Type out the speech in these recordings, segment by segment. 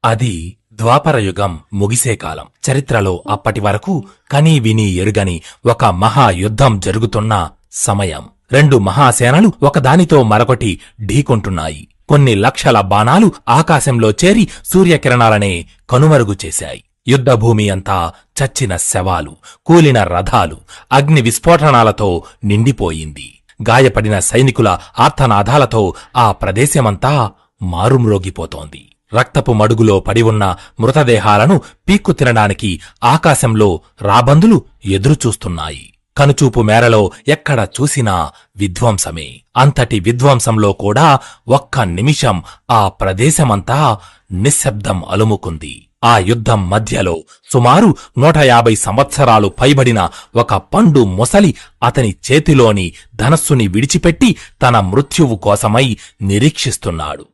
అది ద్వాపరయుగం ముగిసే కాలం. చరిత్రలో అప్పటి వరకు కనీ విని ఎరుగని ఒక మహాయుద్ధం జరుగుతున్న సమయం. రెండు మహాసేనలు ఒకదానితో మరొకటి ఢీకొంటున్నాయి. కొన్ని లక్షల బాణాలు ఆకాశంలో చేరి సూర్యకిరణాలనే కనుమరుగు చేశాయి. యుద్ధభూమి అంతా చచ్చిన శవాలు, కూలిన రథాలు, అగ్ని విస్ఫోటనాలతో నిండిపోయింది. గాయపడిన సైనికుల ఆర్తనాదాలతో ఆ ప్రదేశమంతా మారుమ్రోగిపోతోంది. రక్తపు మడుగులో పడి ఉన్న మృతదేహాలను పీక్కు తినడానికి ఆకాశంలో రాబందులు ఎదురుచూస్తున్నాయి. కనుచూపు మేరలో ఎక్కడ చూసినా విధ్వంసమే. అంతటి విధ్వంసంలో కూడా ఒక్క నిమిషం ఆ ప్రదేశమంతా నిశ్శబ్దం అలుముకుంది. ఆ యుద్ధం మధ్యలో సుమారు 150 సంవత్సరాలు పైబడిన ఒక పండు మొసలి అతని చేతిలోని ధనస్సుని విడిచిపెట్టి తన మృత్యువు కోసమై నిరీక్షిస్తున్నాడు.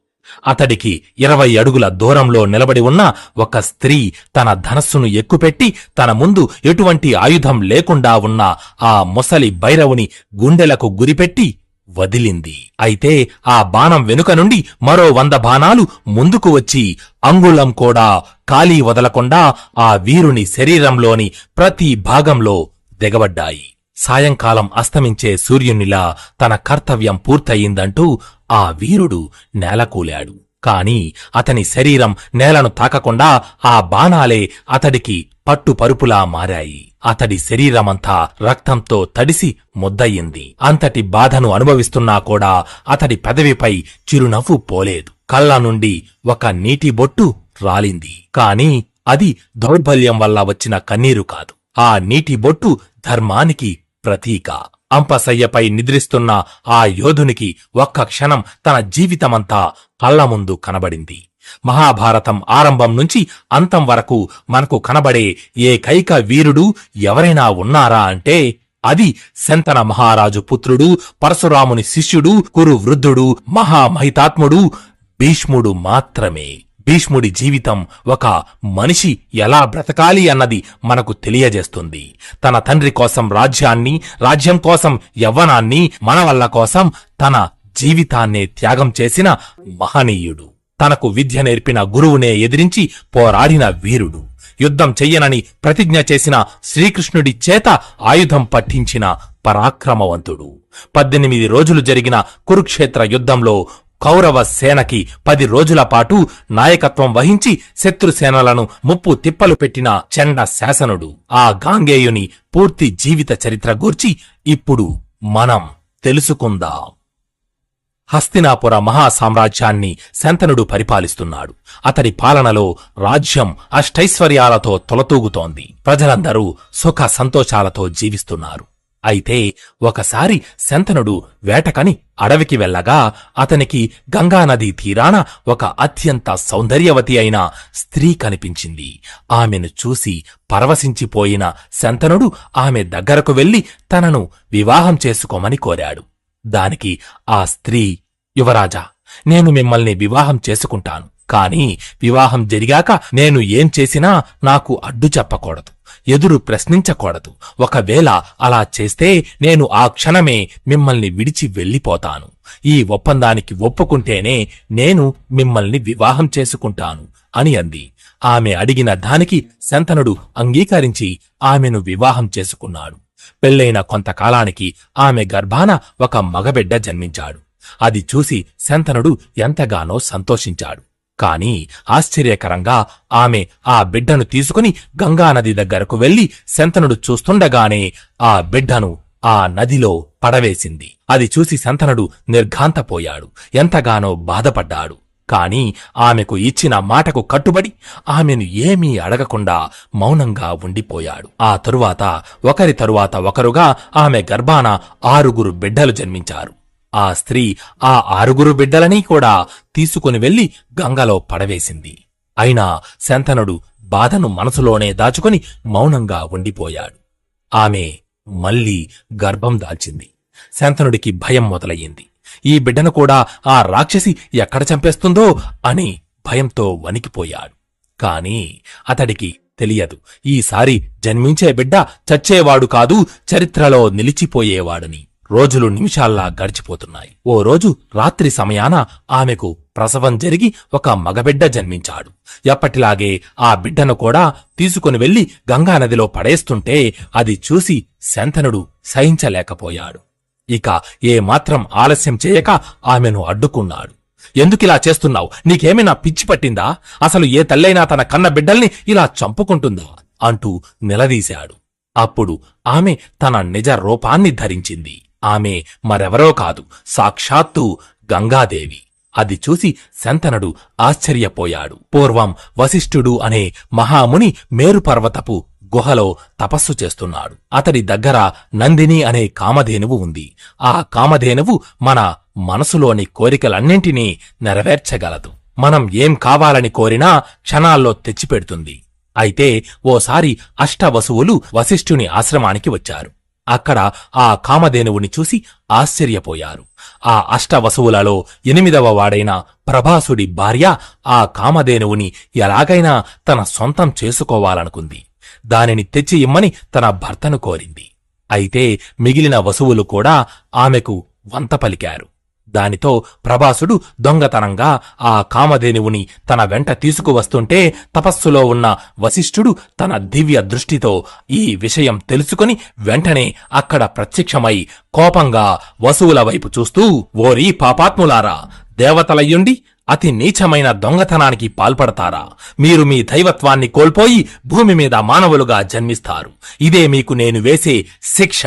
అతడికి 20 అడుగుల దూరంలో నిలబడి ఉన్న ఒక స్త్రీ తన ధనస్సును ఎక్కుపెట్టి తన ముందు ఎటువంటి ఆయుధం లేకుండా ఉన్న ఆ మొసలి భైరవుని గుండెలకు గురిపెట్టి వదిలింది. అయితే ఆ బాణం వెనుక నుండి మరో 100 బాణాలు ముందుకు వచ్చి అంగుళం కూడా ఖాళీ వదలకుండా ఆ వీరుని శరీరంలోని ప్రతి భాగంలో దిగబడ్డాయి. సాయంకాలం అస్తమించే సూర్యునిలా తన కర్తవ్యం పూర్తయిందంటూ ఆ వీరుడు నేలకూలాడు. కాని అతని శరీరం నేలను తాకకుండా ఆ బాణాలే అతడికి పట్టుపరుపులా మారాయి. అతడి శరీరమంతా రక్తంతో తడిసి ముద్దయింది. అంతటి బాధను అనుభవిస్తున్నా కూడా అతడి పెదవిపై చిరునవ్వు పోలేదు. కళ్ళ నుండి ఒక నీటి బొట్టు రాలింది. కాని అది దౌర్బల్యం వల్ల వచ్చిన కన్నీరు కాదు. ఆ నీటి బొట్టు ధర్మానికి ప్రతీక. అంపశయ్యపై నిద్రిస్తున్న ఆ యోధునికి ఒక్క క్షణం తన జీవితమంతా కళ్ల ముందు కనబడింది. మహాభారతం ఆరంభం నుంచి అంతం వరకు మనకు కనబడే ఏకైక వీరుడు ఎవరైనా ఉన్నారా అంటే అది శంతన మహారాజు పుత్రుడు, పరశురాముని శిష్యుడు, కురు వృద్ధుడు, మహామహితాత్ముడు భీష్ముడు మాత్రమే. భీష్ముడి జీవితం ఒక మనిషి ఎలా బ్రతకాలి అన్నది మనకు తెలియజేస్తుంది. తన తండ్రి కోసం రాజ్యాన్ని, రాజ్యం కోసం యవ్వనాన్ని, మనవళ్ల కోసం తన జీవితాన్నే త్యాగం చేసిన మహనీయుడు. తనకు విద్య నేర్పిన గురువునే ఎదిరించి పోరాడిన వీరుడు. యుద్ధం చెయ్యనని ప్రతిజ్ఞ చేసిన శ్రీకృష్ణుడి చేత ఆయుధం పట్టించిన పరాక్రమవంతుడు. 18 రోజులు జరిగిన కురుక్షేత్ర యుద్ధంలో కౌరవ సేనకి 10 రోజుల పాటు నాయకత్వం వహించి శత్రుసేనలను ముప్పు తిప్పలు పెట్టిన చండ శాసనుడు. ఆ గాంగేయుని పూర్తి జీవిత చరిత్ర గూర్చి ఇప్పుడు మనం తెలుసుకుందాం. హస్తినాపుర మహాసామ్రాజ్యాన్ని శంతనుడు పరిపాలిస్తున్నాడు. అతడి పాలనలో రాజ్యం అష్టైశ్వర్యాలతో తొలతూగుతోంది. ప్రజలందరూ సుఖ సంతోషాలతో జీవిస్తున్నారు. అయితే ఒకసారి శంతనుడు వేటకని అడవికి వెళ్లగా అతనికి గంగానదీ తీరాన ఒక అత్యంత సౌందర్యవతి అయిన స్త్రీ కనిపించింది. ఆమెను చూసి పరవశించిపోయిన శంతనుడు ఆమె దగ్గరకు వెళ్లి తనను వివాహం చేసుకోమని కోరాడు. దానికి ఆ స్త్రీ, యువరాజా, నేను మిమ్మల్ని వివాహం చేసుకుంటాను. కాని వివాహం జరిగాక నేను ఏం చేసినా నాకు అడ్డు చెప్పకూడదు, ఎదురు ప్రశ్నించకూడదు. ఒకవేళ అలా చేస్తే నేను ఆ క్షణమే మిమ్మల్ని విడిచి వెళ్ళిపోతాను. ఈ ఒప్పందానికి ఒప్పుకుంటేనే నేను మిమ్మల్ని వివాహం చేసుకుంటాను అని అంది. ఆమె అడిగిన దానికి శంతనుడు అంగీకరించి ఆమెను వివాహం చేసుకున్నాడు. పెళ్లైన కొంతకాలానికి ఆమె గర్భాన ఒక మగబిడ్డ జన్మించాడు. అది చూసి శంతనుడు ఎంతగానో సంతోషించాడు. కాని ఆశ్చర్యకరంగా ఆమె ఆ బిడ్డను తీసుకుని గంగానది దగ్గరకు వెళ్లి శంతనుడు చూస్తుండగానే ఆ బిడ్డను ఆ నదిలో పడవేసింది. అది చూసి శంతనుడు నిర్ఘాంతపోయాడు, ఎంతగానో బాధపడ్డాడు. కాని ఆమెకు ఇచ్చిన మాటకు కట్టుబడి ఆమెను ఏమీ అడగకుండా మౌనంగా ఉండిపోయాడు. ఆ తరువాత ఒకరి తరువాత ఒకరుగా ఆమె గర్భాన 6 బిడ్డలు జన్మించారు. ఆ స్త్రీ ఆ 6 బిడ్డలని కూడా తీసుకుని వెళ్లి గంగలో పడవేసింది. అయినా శంతనుడు బాధను మనసులోనే దాచుకుని మౌనంగా ఉండిపోయాడు. ఆమె మళ్లీ గర్భం దాల్చింది. శంతనుడికి భయం మొదలయ్యింది. ఈ బిడ్డను కూడా ఆ రాక్షసి ఎక్కడ చంపేస్తుందో అని భయంతో వణికిపోయాడు. కాని అతడికి తెలియదు, ఈసారి జన్మించే బిడ్డ చచ్చేవాడు కాదు, చరిత్రలో నిలిచిపోయేవాడని. రోజులు నిమిషాల్లా గడిచిపోతున్నాయి. ఓ రోజు రాత్రి సమయాన ఆమెకు ప్రసవం జరిగి ఒక మగబిడ్డ జన్మించాడు. ఎప్పటిలాగే ఆ బిడ్డను కూడా తీసుకుని వెళ్లి గంగానదిలో పడేస్తుంటే అది చూసి శంతనుడు సహించలేకపోయాడు. ఇక ఏమాత్రం ఆలస్యం చేయక ఆమెను అడ్డుకున్నాడు. ఎందుకిలా చేస్తున్నావు? నీకేమైనా పిచ్చి పట్టిందా? అసలు ఏ తల్లైనా తన కన్న బిడ్డల్ని ఇలా చంపుకుంటుందా అంటూ నిలదీశాడు. అప్పుడు ఆమె తన నిజ రూపాన్ని ధరించింది. ఆమె మరెవరో కాదు, సాక్షాత్తు గంగాదేవి. అది చూసి శంతనుడు ఆశ్చర్యపోయాడు. పూర్వం వశిష్ఠుడు అనే మహాముని మేరుపర్వతపు గుహలో తపస్సు చేస్తున్నాడు. అతడి దగ్గర నందిని అనే కామధేనువు ఉంది. ఆ కామధేనువు మన మనసులోని కోరికలన్నింటినీ నెరవేర్చగలదు. మనం ఏం కావాలని కోరినా క్షణాల్లో తెచ్చిపెడుతుంది. అయితే ఓసారి అష్టవసువులు వశిష్ఠుని ఆశ్రమానికి వచ్చారు. అక్కడ ఆ కామధేనువుని చూసి ఆశ్చర్యపోయారు. ఆ అష్టవసువులలో 8వ వాడైన ప్రభాసుడి భార్య ఆ కామధేనువుని ఎలాగైనా తన సొంతం చేసుకోవాలనుకుంది. దానిని తెచ్చి ఇమ్మని తన భర్తను కోరింది. అయితే మిగిలిన వసువులు కూడా ఆమెకు వంత పలికారు. దానితో ప్రభాసుడు దొంగతనంగా ఆ కామధేనువుని తన వెంట తీసుకువస్తుంటే తపస్సులో ఉన్న వశిష్ఠుడు తన దివ్య దృష్టితో ఈ విషయం తెలుసుకుని వెంటనే అక్కడ ప్రత్యక్షమై కోపంగా వసువుల వైపు చూస్తూ, ఓరి పాపాత్ములారా, దేవతలయ్యుండి అతి నీచమైన దొంగతనానికి పాల్పడతారా? మీరు మీ దైవత్వాన్ని కోల్పోయి భూమి మీద మానవులుగా జన్మిస్తారు. ఇదే మీకు నేను వేసే శిక్ష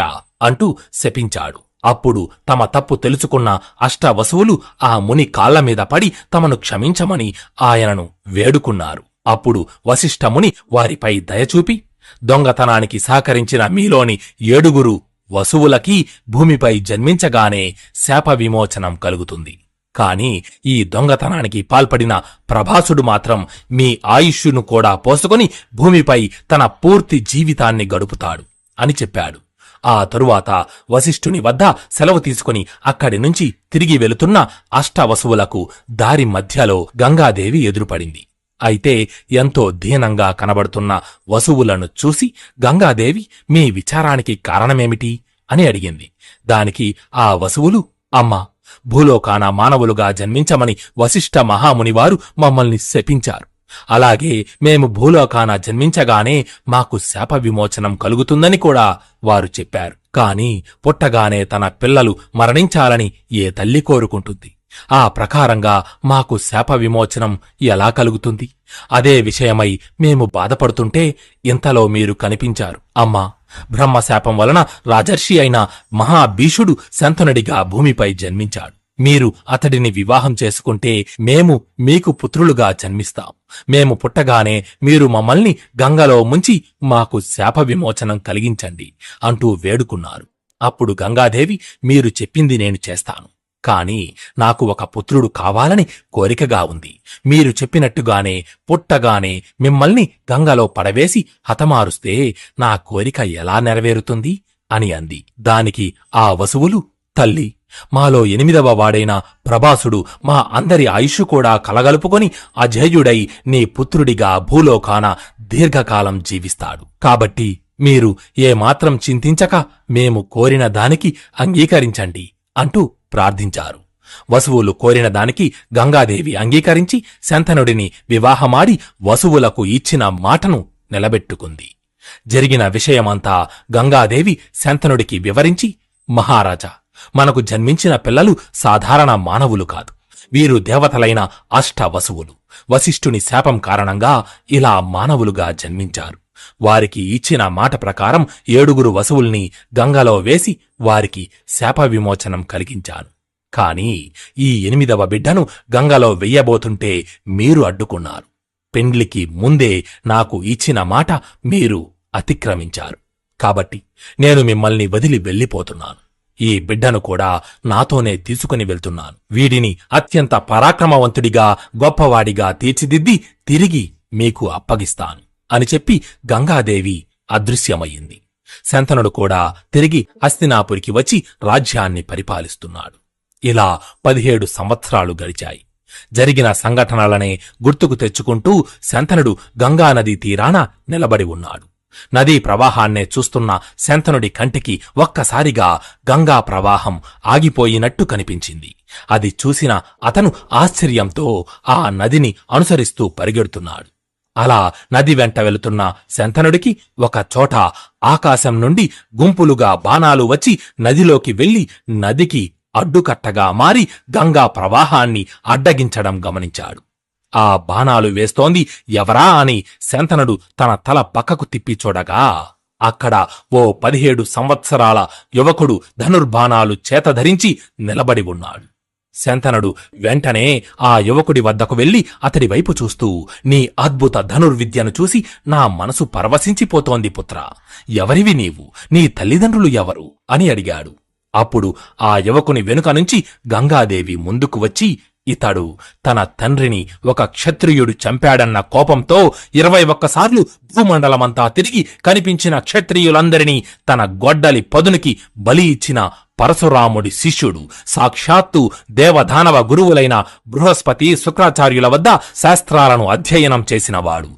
అంటూ శపించాడు. అప్పుడు తమ తప్పు తెలుసుకున్న అష్టవసువులు ఆ ముని కాళ్లమీద పడి తమను క్షమించమని ఆయనను వేడుకున్నారు. అప్పుడు వశిష్ఠముని వారిపై దయచూపి, దొంగతనానికి సహకరించిన మీలోని 7 వసువులకి భూమిపై జన్మించగానే శాప విమోచనం కలుగుతుంది. కాని ఈ దొంగతనానికి పాల్పడిన ప్రభాసుడు మాత్రం మీ ఆయుష్యును కూడా పోసుకొని భూమిపై తన పూర్తి జీవితాన్ని గడుపుతాడు అని చెప్పాడు. ఆ తరువాత వశిష్ఠుని వద్ద సెలవు తీసుకుని అక్కడి నుంచి తిరిగి వెళుతున్న అష్టవసువులకు దారి మధ్యలో గంగాదేవి ఎదురుపడింది. అయితే ఎంతో దీనంగా కనబడుతున్న వసువులను చూసి గంగాదేవి మీ విచారానికి కారణమేమిటి అని అడిగింది. దానికి ఆ వసువులు, అమ్మా, భూలోకాన మానవులుగా జన్మించమని వశిష్ఠ మహామునివారు మమ్మల్ని శపించారు. అలాగే మేము భూలోకాన జన్మించగానే మాకు శాప విమోచనం కలుగుతుందని కూడా వారు చెప్పారు. కాని పుట్టగానే తన పిల్లలు మరణించాలని ఏ తల్లి కోరుకుంటుంది? ఆ ప్రకారంగా మాకు శాప విమోచనం ఎలా కలుగుతుంది? అదే విషయమై మేము బాధపడుతుంటే ఇంతలో మీరు కనిపించారు. అమ్మా, బ్రహ్మశాపం వలన రాజర్షి అయిన మహాభీషుడు శంతనుడిగా భూమిపై జన్మించాడు. మీరు అతడిని వివాహం చేసుకుంటే మేము మీకు పుత్రులుగా జన్మిస్తాం. మేము పుట్టగానే మీరు మమ్మల్ని గంగలో ముంచి మాకు శాప విమోచనం కలిగించండి అంటూ వేడుకున్నారు. అప్పుడు గంగాదేవి, మీరు చెప్పింది నేను చేస్తాను. కాని నాకు ఒక పుత్రుడు కావాలని కోరికగా ఉంది. మీరు చెప్పినట్టుగానే పుట్టగానే మిమ్మల్ని గంగలో పడవేసి హతమారుస్తే నా కోరిక ఎలా నెరవేరుతుంది అని అంది. దానికి ఆ వసువులు, తల్లి, మాలో 8వ వాడైన ప్రభాసుడు మా అందరి ఆయుష్ కూడా కలగలుపుకొని అజేయుడై నీ పుత్రుడిగా భూలోకాన దీర్ఘకాలం జీవిస్తాడు. కాబట్టి మీరు ఏమాత్రం చింతించక మేము కోరిన దానికి అంగీకరించండి అంటూ ప్రార్థించారు. వసువులు కోరిన దానికి గంగాదేవి అంగీకరించి శంతనుడిని వివాహమాడి వసువులకు ఇచ్చిన మాటను నిలబెట్టుకుంది. జరిగిన విషయమంతా గంగాదేవి శంతనుడికి వివరించి, మహారాజా, మనకు జన్మించిన పిల్లలు సాధారణ మానవులు కాదు. వీరు దేవతలైన అష్టవసువులు. వశిష్ఠుని శాపం కారణంగా ఇలా మానవులుగా జన్మించారు. వారికి ఇచ్చిన మాట ప్రకారం 7 వసువుల్ని గంగలో వేసి వారికి శాప విమోచనం కలిగించాను. కాని ఈ 8వ బిడ్డను గంగలో వెయ్యబోతుంటే మీరు అడ్డుకున్నారు. పెండ్లికి ముందే నాకు ఇచ్చిన మాట మీరు అతిక్రమించారు. కాబట్టి నేను మిమ్మల్ని వదిలి వెళ్ళిపోతున్నాను. ఈ బిడ్డను కూడా నాతోనే తీసుకుని వెళ్తున్నాను. వీడిని అత్యంత పరాక్రమవంతుడిగా, గొప్పవాడిగా తీర్చిదిద్ది తిరిగి మీకు అప్పగిస్తాను అని చెప్పి గంగాదేవి అదృశ్యమయ్యింది. శంతనుడు కూడా తిరిగి హస్తినాపురికి వచ్చి రాజ్యాన్ని పరిపాలిస్తున్నాడు. ఇలా 17 సంవత్సరాలు గడిచాయి. జరిగిన సంఘటనలనే గుర్తుకు తెచ్చుకుంటూ శంతనుడు గంగానదీ తీరాన నిలబడి ఉన్నాడు. నదీ ప్రవాహాన్నే చూస్తున్న శంతనుడి కంటికి ఒక్కసారిగా గంగా ప్రవాహం ఆగిపోయినట్టు కనిపించింది. అది చూసిన అతను ఆశ్చర్యంతో ఆ నదిని అనుసరిస్తూ పరిగెడుతున్నాడు. అలా నది వెంట వెళుతున్న శంతనుడికి ఒకచోట ఆకాశం నుండి గుంపులుగా బాణాలు వచ్చి నదిలోకి వెళ్లి నదికి అడ్డుకట్టగా మారి గంగా ప్రవాహాన్ని అడ్డగించడం గమనించాడు. ఆ బాణాలు వేస్తోంది ఎవరా అని శంతనుడు తన తల పక్కకు తిప్పి చూడగా అక్కడ ఓ 17 సంవత్సరాల యువకుడు ధనుర్బాణాలు చేతధరించి నిలబడి ఉన్నాడు. శంతనుడు వెంటనే ఆ యువకుడి వద్దకు వెళ్లి అతడి వైపు చూస్తూ, నీ అద్భుత ధనుర్విద్యను చూసి నా మనసు పరవశించిపోతోంది పుత్రా. ఎవరివి నీవు? నీ తల్లిదండ్రులు ఎవరు అని అడిగాడు. అప్పుడు ఆ యువకుని వెనుక నుంచి గంగాదేవి ముందుకు వచ్చి, ఇతడు తన తండ్రిని ఒక క్షత్రియుడు చంపాడన్న కోపంతో 21 సార్లు భూమండలమంతా తిరిగి కనిపించిన క్షత్రియులందరినీ తన గొడ్డలి పదునికి బలి ఇచ్చిన పరశురాముడి శిష్యుడు, సాక్షాత్తు దేవదానవ గురువులైన బృహస్పతి శుక్రాచార్యుల వద్ద శాస్త్రాలను అధ్యయనం చేసినవాడు,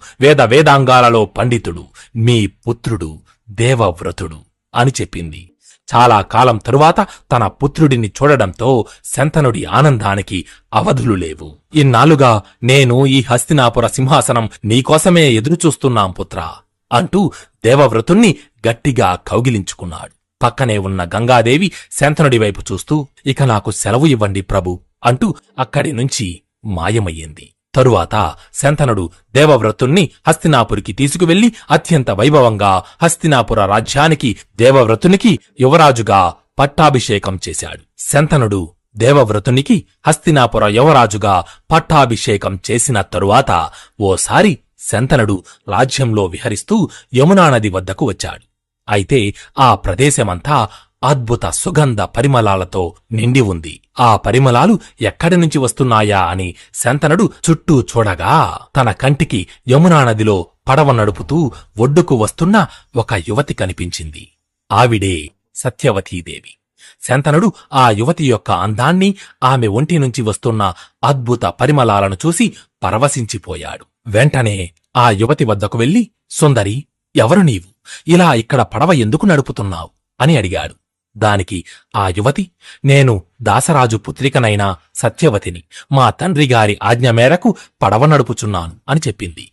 వేదాంగాలలో పండితుడు, మీ పుత్రుడు దేవవ్రతుడు అని చెప్పింది. చాలా కాలం తరువాత తన పుత్రుడిని చూడడంతో శంతనుడి ఆనందానికి అవధులు లేవు. ఇన్నాళ్లుగా నేను ఈ హస్తినాపుర సింహాసనం నీకోసమే ఎదురుచూస్తున్నాం పుత్రా అంటూ దేవవ్రతుణ్ణి గట్టిగా కౌగిలించుకున్నాడు. పక్కనే ఉన్న గంగాదేవి శంతనుడి వైపు చూస్తూ, ఇక నాకు సెలవు ఇవ్వండి ప్రభు అంటూ అక్కడి నుంచి మాయమయ్యింది. తరువాత శంతనుడు దేవవ్రతుణ్ణి హస్తినాపురికి తీసుకువెళ్లి అత్యంత వైభవంగా హస్తినాపుర రాజ్యానికి దేవవ్రతునికి యువరాజుగా పట్టాభిషేకం చేశాడు. శంతనుడు దేవవ్రతునికి హస్తినాపుర యువరాజుగా పట్టాభిషేకం చేసిన తరువాత ఓసారి శంతనుడు రాజ్యంలో విహరిస్తూ యమునా నది వద్దకు వచ్చాడు. అయితే ఆ ప్రదేశమంతా అద్భుత సుగంధ పరిమళాలతో నిండి ఉంది. ఆ పరిమళాలు ఎక్కడి నుంచి వస్తున్నాయా అని శంతనుడు చుట్టూ చూడగా తన కంటికి యమునా నదిలో పడవ నడుపుతూ ఒడ్డుకు వస్తున్న ఒక యువతి కనిపించింది. ఆవిడే సత్యవతీదేవి. శంతనుడు ఆ యువతి యొక్క అందాన్ని, ఆమె ఒంటి నుంచి వస్తున్న అద్భుత పరిమళాలను చూసి పరవశించిపోయాడు. వెంటనే ఆ యువతి వద్దకు వెళ్లి, సుందరి, ఎవరు నీవు? ఇలా ఇక్కడ పడవ ఎందుకు నడుపుతున్నావు అని అడిగాడు. దానికి ఆ యువతి, నేను దాసరాజు పుత్రికనైన సత్యవతిని, మా తండ్రిగారి ఆజ్ఞ మేరకు పడవ నడుపుచున్నాను అని చెప్పింది.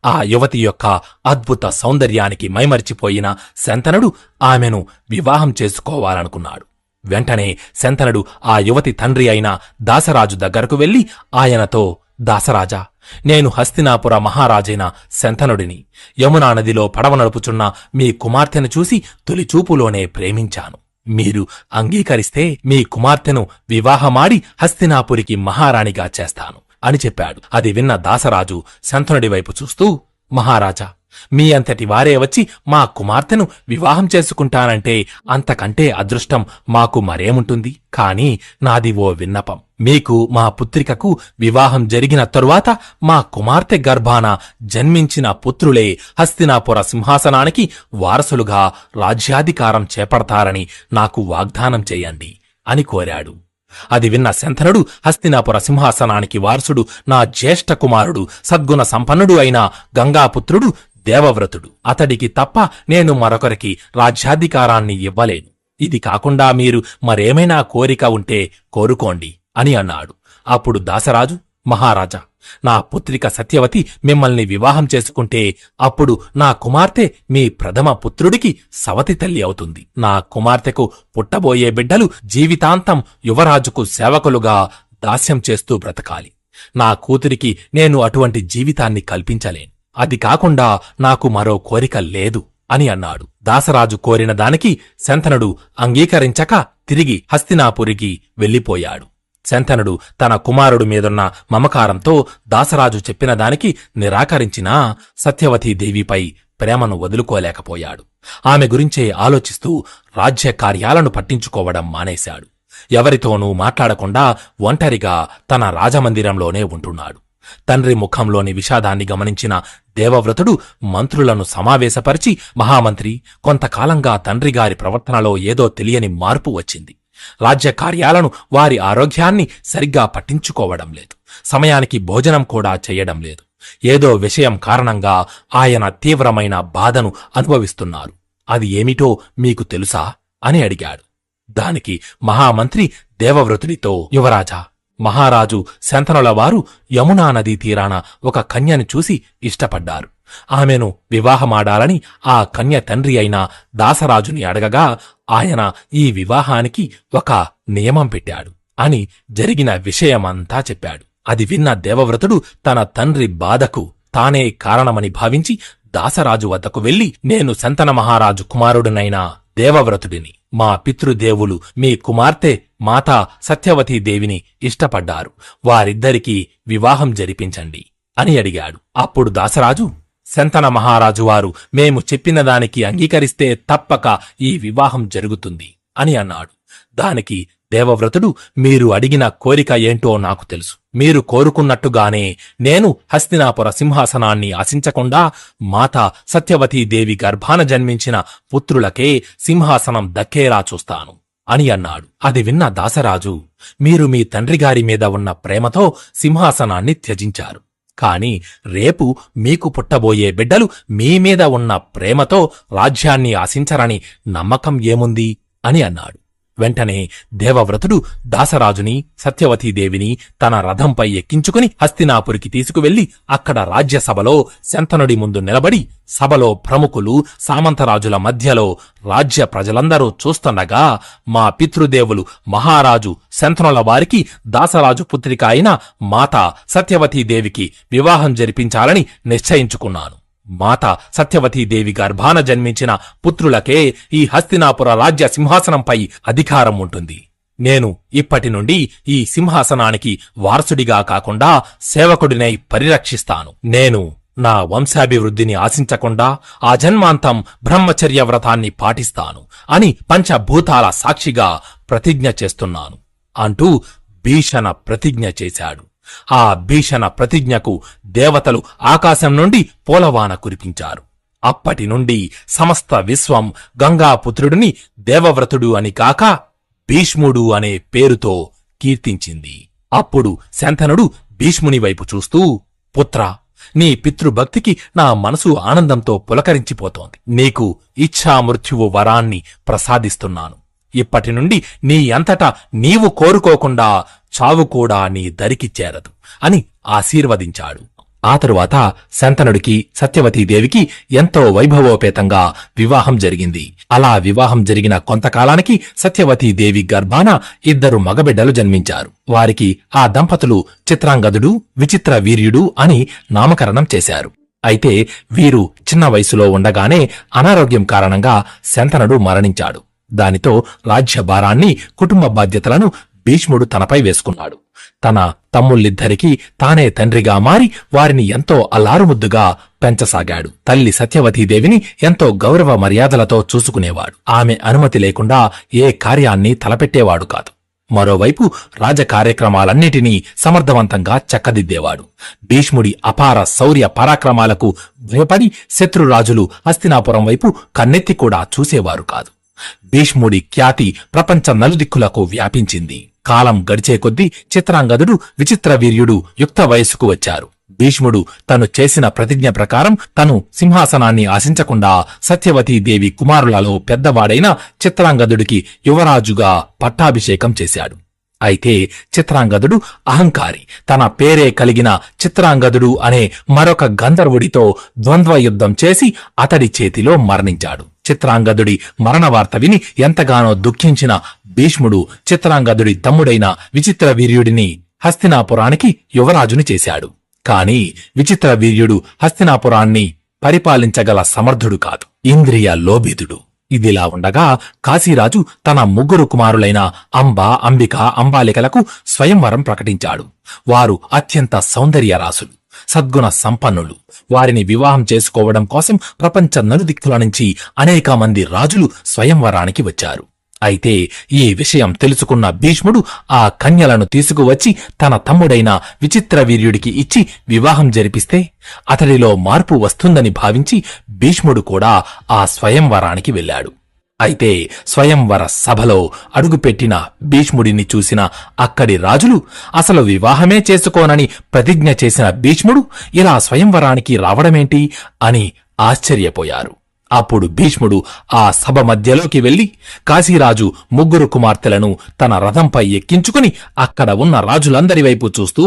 ఆ యువతి యొక్క అద్భుత సౌందర్యానికి మైమరిచిపోయిన శంతనుడు ఆమెను వివాహం చేసుకోవాలనుకున్నాడు. వెంటనే శంతనుడు ఆ యువతి తండ్రి అయిన దాసరాజు దగ్గరకు వెళ్లి ఆయనతో, దాసరాజా, నేను హస్తినాపుర మహారాజైన శంతనుడిని. యమునా నదిలో పడవ నడుపుచున్న మీ కుమార్తెను చూసి తొలిచూపులోనే ప్రేమించాను. మీరు అంగీకరిస్తే మీ కుమార్తెను వివాహమాడి హస్తినాపురికి మహారాణిగా చేస్తాను అని చెప్పాడు. అది విన్న దాసరాజు శంతనుడి వైపు చూస్తూ, మహారాజా, మీ అంతటి వారే వచ్చి మా కుమార్తెను వివాహం చేసుకుంటానంటే అంతకంటే అదృష్టం మాకు మరేముంటుంది? కాని నాది ఓ విన్నపం. మీకు మా పుత్రికకు వివాహం జరిగిన తరువాత మా కుమార్తె గర్భాన జన్మించిన పుత్రులే హస్తినాపుర సింహాసనానికి వారసులుగా రాజ్యాధికారం చేపడతారని నాకు వాగ్దానం చేయండి అని కోరాడు. అది విన్న శంతనుడు, హస్తినాపుర సింహాసనానికి వారసుడు నా జ్యేష్ఠ కుమారుడు, సద్గుణ సంపన్నుడు అయిన గంగాపుత్రుడు దేవవ్రతుడు. అతడికి తప్ప నేను మరొకరికి రాజ్యాధికారాన్ని ఇవ్వలేను. ఇది కాకుండా మీరు మరేమైనా కోరిక ఉంటే కోరుకోండి అని అన్నాడు. అప్పుడు దాసరాజు, మహారాజా, నా పుత్రిక సత్యవతి మిమ్మల్ని వివాహం చేసుకుంటే అప్పుడు నా కుమార్తె మీ ప్రథమ పుత్రుడికి సవతి తల్లి అవుతుంది. నా కుమార్తెకు పుట్టబోయే బిడ్డలు జీవితాంతం యువరాజుకు సేవకులుగా దాస్యం చేస్తూ బ్రతకాలి. నా కూతురికి నేను అటువంటి జీవితాన్ని కల్పించలేను. అది కాకుండా నాకు మరో కోరిక లేదు అని అన్నాడు. దాసరాజు కోరిన దానికి శంతనుడు అంగీకరించక తిరిగి హస్తినాపురికి వెళ్లిపోయాడు. శంతనుడు తన కుమారుడు మీదున్న మమకారంతో దాసరాజు చెప్పిన దానికి నిరాకరించినా సత్యవతీదేవిపై ప్రేమను వదులుకోలేకపోయాడు. ఆమె గురించే ఆలోచిస్తూ రాజ్య కార్యాలను పట్టించుకోవడం మానేశాడు. ఎవరితోనూ మాట్లాడకుండా ఒంటరిగా తన రాజమందిరంలోనే ఉంటున్నాడు. తండ్రి ముఖంలోని విషాదాన్ని గమనించిన దేవవ్రతుడు మంత్రులను సమావేశపరిచి, మహామంత్రి, కొంతకాలంగా తండ్రిగారి ప్రవర్తనలో ఏదో తెలియని మార్పు వచ్చింది. రాజ్య కార్యాలను, వారి ఆరోగ్యాన్ని సరిగ్గా పట్టించుకోవడం లేదు. సమయానికి భోజనం కూడా చెయ్యడం లేదు. ఏదో విషయం కారణంగా ఆయన తీవ్రమైన బాధను అనుభవిస్తున్నారు. అది ఏమిటో మీకు తెలుసా అని అడిగాడు. దానికి మహామంత్రి దేవవ్రతుడితో, యువరాజా, మహారాజు శంతనుల వారు యమునా నదీ తీరాన ఒక కన్యను చూసి ఇష్టపడ్డారు. ఆమెను వివాహమాడాలని ఆ కన్య తండ్రి అయిన దాసరాజుని అడగగా ఆయన ఈ వివాహానికి ఒక నియమం పెట్టాడు అని జరిగిన విషయమంతా చెప్పాడు. అది విన్న దేవవ్రతుడు తన తండ్రి బాధకు తానే కారణమని భావించి దాసరాజు వద్దకు వెళ్లి, నేను శంతన మహారాజు కుమారుడినైన దేవవ్రతుడిని. మా పితృదేవులు మీ కుమార్తె మాతా సత్యవతీదేవిని ఇష్టపడ్డారు. వారిద్దరికీ వివాహం జరిపించండి అని అడిగాడు. అప్పుడు దాసరాజు, శంతన మహారాజు వారు మేము చెప్పిన దానికి అంగీకరిస్తే తప్పక ఈ వివాహం జరుగుతుంది అని అన్నాడు. దానికి దేవవ్రతుడు, మీరు అడిగిన కోరిక ఏంటో నాకు తెలుసు. మీరు కోరుకున్నట్టుగానే నేను హస్తినాపుర సింహాసనాన్ని ఆశించకుండా మాతా సత్యవతీదేవి గర్భాన జన్మించిన పుత్రులకే సింహాసనం దక్కేలా చూస్తాను అని అన్నాడు. అది విన్న దాసరాజు, మీరు మీ తండ్రిగారి మీద ఉన్న ప్రేమతో సింహాసనాన్ని త్యజించారు. కాని రేపు మీకు పుట్టబోయే బిడ్డలు మీ మీద ఉన్న ప్రేమతో రాజ్యాన్ని ఆశించరని నమ్మకం ఏముంది అని అన్నాడు. వెంటనే దేవవ్రతుడు దాసరాజుని సత్యవతీదేవిని తన రథంపై ఎక్కించుకుని హస్తినాపురికి తీసుకువెళ్లి అక్కడ రాజ్యసభలో శంతనుడి ముందు నిలబడి, సభలో ప్రముఖులు సామంతరాజుల మధ్యలో రాజ్య ప్రజలందరూ చూస్తుండగా, మా పితృదేవులు మహారాజు శంతనుల వారికి దాసరాజు పుత్రిక అయిన మాతా సత్యవతీదేవికి వివాహం జరిపించాలని నిశ్చయించుకున్నాను. మాత సత్యవతీదేవి గర్భాన జన్మించిన పుత్రులకే ఈ హస్తినాపుర రాజ్య సింహాసనంపై అధికారం ఉంటుంది. నేను ఇప్పటి నుండి ఈ సింహాసనానికి వారసుడిగా కాకుండా సేవకుడినై పరిరక్షిస్తాను. నేను నా వంశాభివృద్ధిని ఆశించకుండా ఆ జన్మాంతం బ్రహ్మచర్య వ్రతాన్ని పాటిస్తాను అని పంచభూతాల సాక్షిగా ప్రతిజ్ఞ చేస్తున్నాను అంటూ భీషణ ప్రతిజ్ఞ చేశాడు. ఆ భీషణ ప్రతిజ్ఞకు దేవతలు ఆకాశం నుండి పూలవాన కురిపించారు. అప్పటి నుండి సమస్త విశ్వం గంగాపుత్రుడిని దేవవ్రతుడు అని కాక భీష్ముడు అనే పేరుతో కీర్తించింది. అప్పుడు శంతనుడు భీష్ముని వైపు చూస్తూ, పుత్రా, నీ పితృభక్తికి నా మనసు ఆనందంతో పులకరించిపోతోంది. నీకు ఇచ్ఛామృత్యువు వరాన్ని ప్రసాదిస్తున్నాను. ఇప్పటి నుండి నీ అంతటా నీవు కోరుకోకుండా చావు కూడా నీ దరికి చేరదు అని ఆశీర్వదించాడు. ఆ తరువాత శంతనుడికి సత్యవతీదేవికి ఎంతో వైభవోపేతంగా వివాహం జరిగింది. అలా వివాహం జరిగిన కొంతకాలానికి సత్యవతీదేవి గర్భాన 2 మగబిడ్డలు జన్మించారు. వారికి ఆ దంపతులు చిత్రాంగదుడు, విచిత్ర వీర్యుడు అని నామకరణం చేశారు. అయితే వీరు చిన్న వయసులో ఉండగానే అనారోగ్యం కారణంగా శంతనుడు మరణించాడు. దానితో రాజ్యభారాన్ని, కుటుంబ బాధ్యతలను భీష్ముడు తనపై వేసుకున్నాడు. తన తమ్ముళ్ళిద్దరికీ తానే తండ్రిగా మారి వారిని ఎంతో అల్లారుముద్దుగా పెంచసాగాడు. తల్లి సత్యవతీదేవిని ఎంతో గౌరవ మర్యాదలతో చూసుకునేవాడు. ఆమె అనుమతి లేకుండా ఏ కార్యాన్ని తలపెట్టేవాడు కాదు. మరోవైపు రాజకార్యక్రమాలన్నిటినీ సమర్థవంతంగా చక్కదిద్దేవాడు. భీష్ముడి అపార శౌర్య పరాక్రమాలకు భయపడి శత్రురాజులు హస్తినాపురం వైపు కన్నెత్తి కూడా చూసేవారు కాదు. భీష్ముడి ఖ్యాతి ప్రపంచ నలుదిక్కులకు వ్యాపించింది. కాలం గడిచే కొద్దీ చిత్రాంగదుడు, విచిత్ర వీర్యుడు యుక్త వయస్సుకు వచ్చారు. భీష్ముడు తను చేసిన ప్రతిజ్ఞ ప్రకారం తను సింహాసనాన్ని ఆశించకుండా సత్యవతీదేవి కుమారులలో పెద్దవాడైన చిత్రాంగదుడికి యువరాజుగా పట్టాభిషేకం చేశాడు. అయితే చిత్రాంగదుడు అహంకారి. తన పేరే కలిగిన చిత్రాంగదుడు అనే మరొక గంధర్వుడితో ద్వంద్వయుద్ధం చేసి అతడి చేతిలో మరణించాడు. చిత్రాంగదుడి మరణ వార్త విని ఎంతగానో దుఃఖించిన భీష్ముడు చిత్రాంగదుడి తమ్ముడైన విచిత్ర వీర్యుడిని హస్తినాపురానికి యువరాజుని చేశాడు. కాని విచిత్ర వీర్యుడు హస్తినాపురాన్ని పరిపాలించగల సమర్థుడు కాదు, ఇంద్రియ లోభితుడు. ఇదిలా ఉండగా కాశీరాజు తన 3 కుమారులైన అంబ, అంబిక, అంబాలికలకు స్వయంవరం ప్రకటించాడు. వారు అత్యంత సౌందర్యరాసులు, సద్గుణ సంపన్నులు. వారిని వివాహం చేసుకోవడం కోసం ప్రపంచ నలుదిక్కుల నుంచి అనేక మంది రాజులు స్వయంవరానికి వచ్చారు. అయితే ఈ విషయం తెలుసుకున్న భీష్ముడు ఆ కన్యలను తీసుకువచ్చి తన తమ్ముడైన విచిత్ర వీర్యుడికి ఇచ్చి వివాహం జరిపిస్తే అతడిలో మార్పు వస్తుందని భావించి భీష్ముడు కూడా ఆ స్వయంవరానికి వెళ్ళాడు. అయితే స్వయంవర సభలో అడుగుపెట్టిన భీష్ముడిని చూసిన అక్కడి రాజులు అసలు వివాహమే చేసుకోనని ప్రతిజ్ఞ చేసిన భీష్ముడు ఇలా స్వయంవరానికి రావడమేంటి అని ఆశ్చర్యపోయారు. అప్పుడు భీష్ముడు ఆ సభ మధ్యలోకి వెళ్లి కాశీరాజు ముగ్గురు కుమార్తెలను తన రథంపై ఎక్కించుకుని అక్కడ ఉన్న రాజులందరి వైపు చూస్తూ,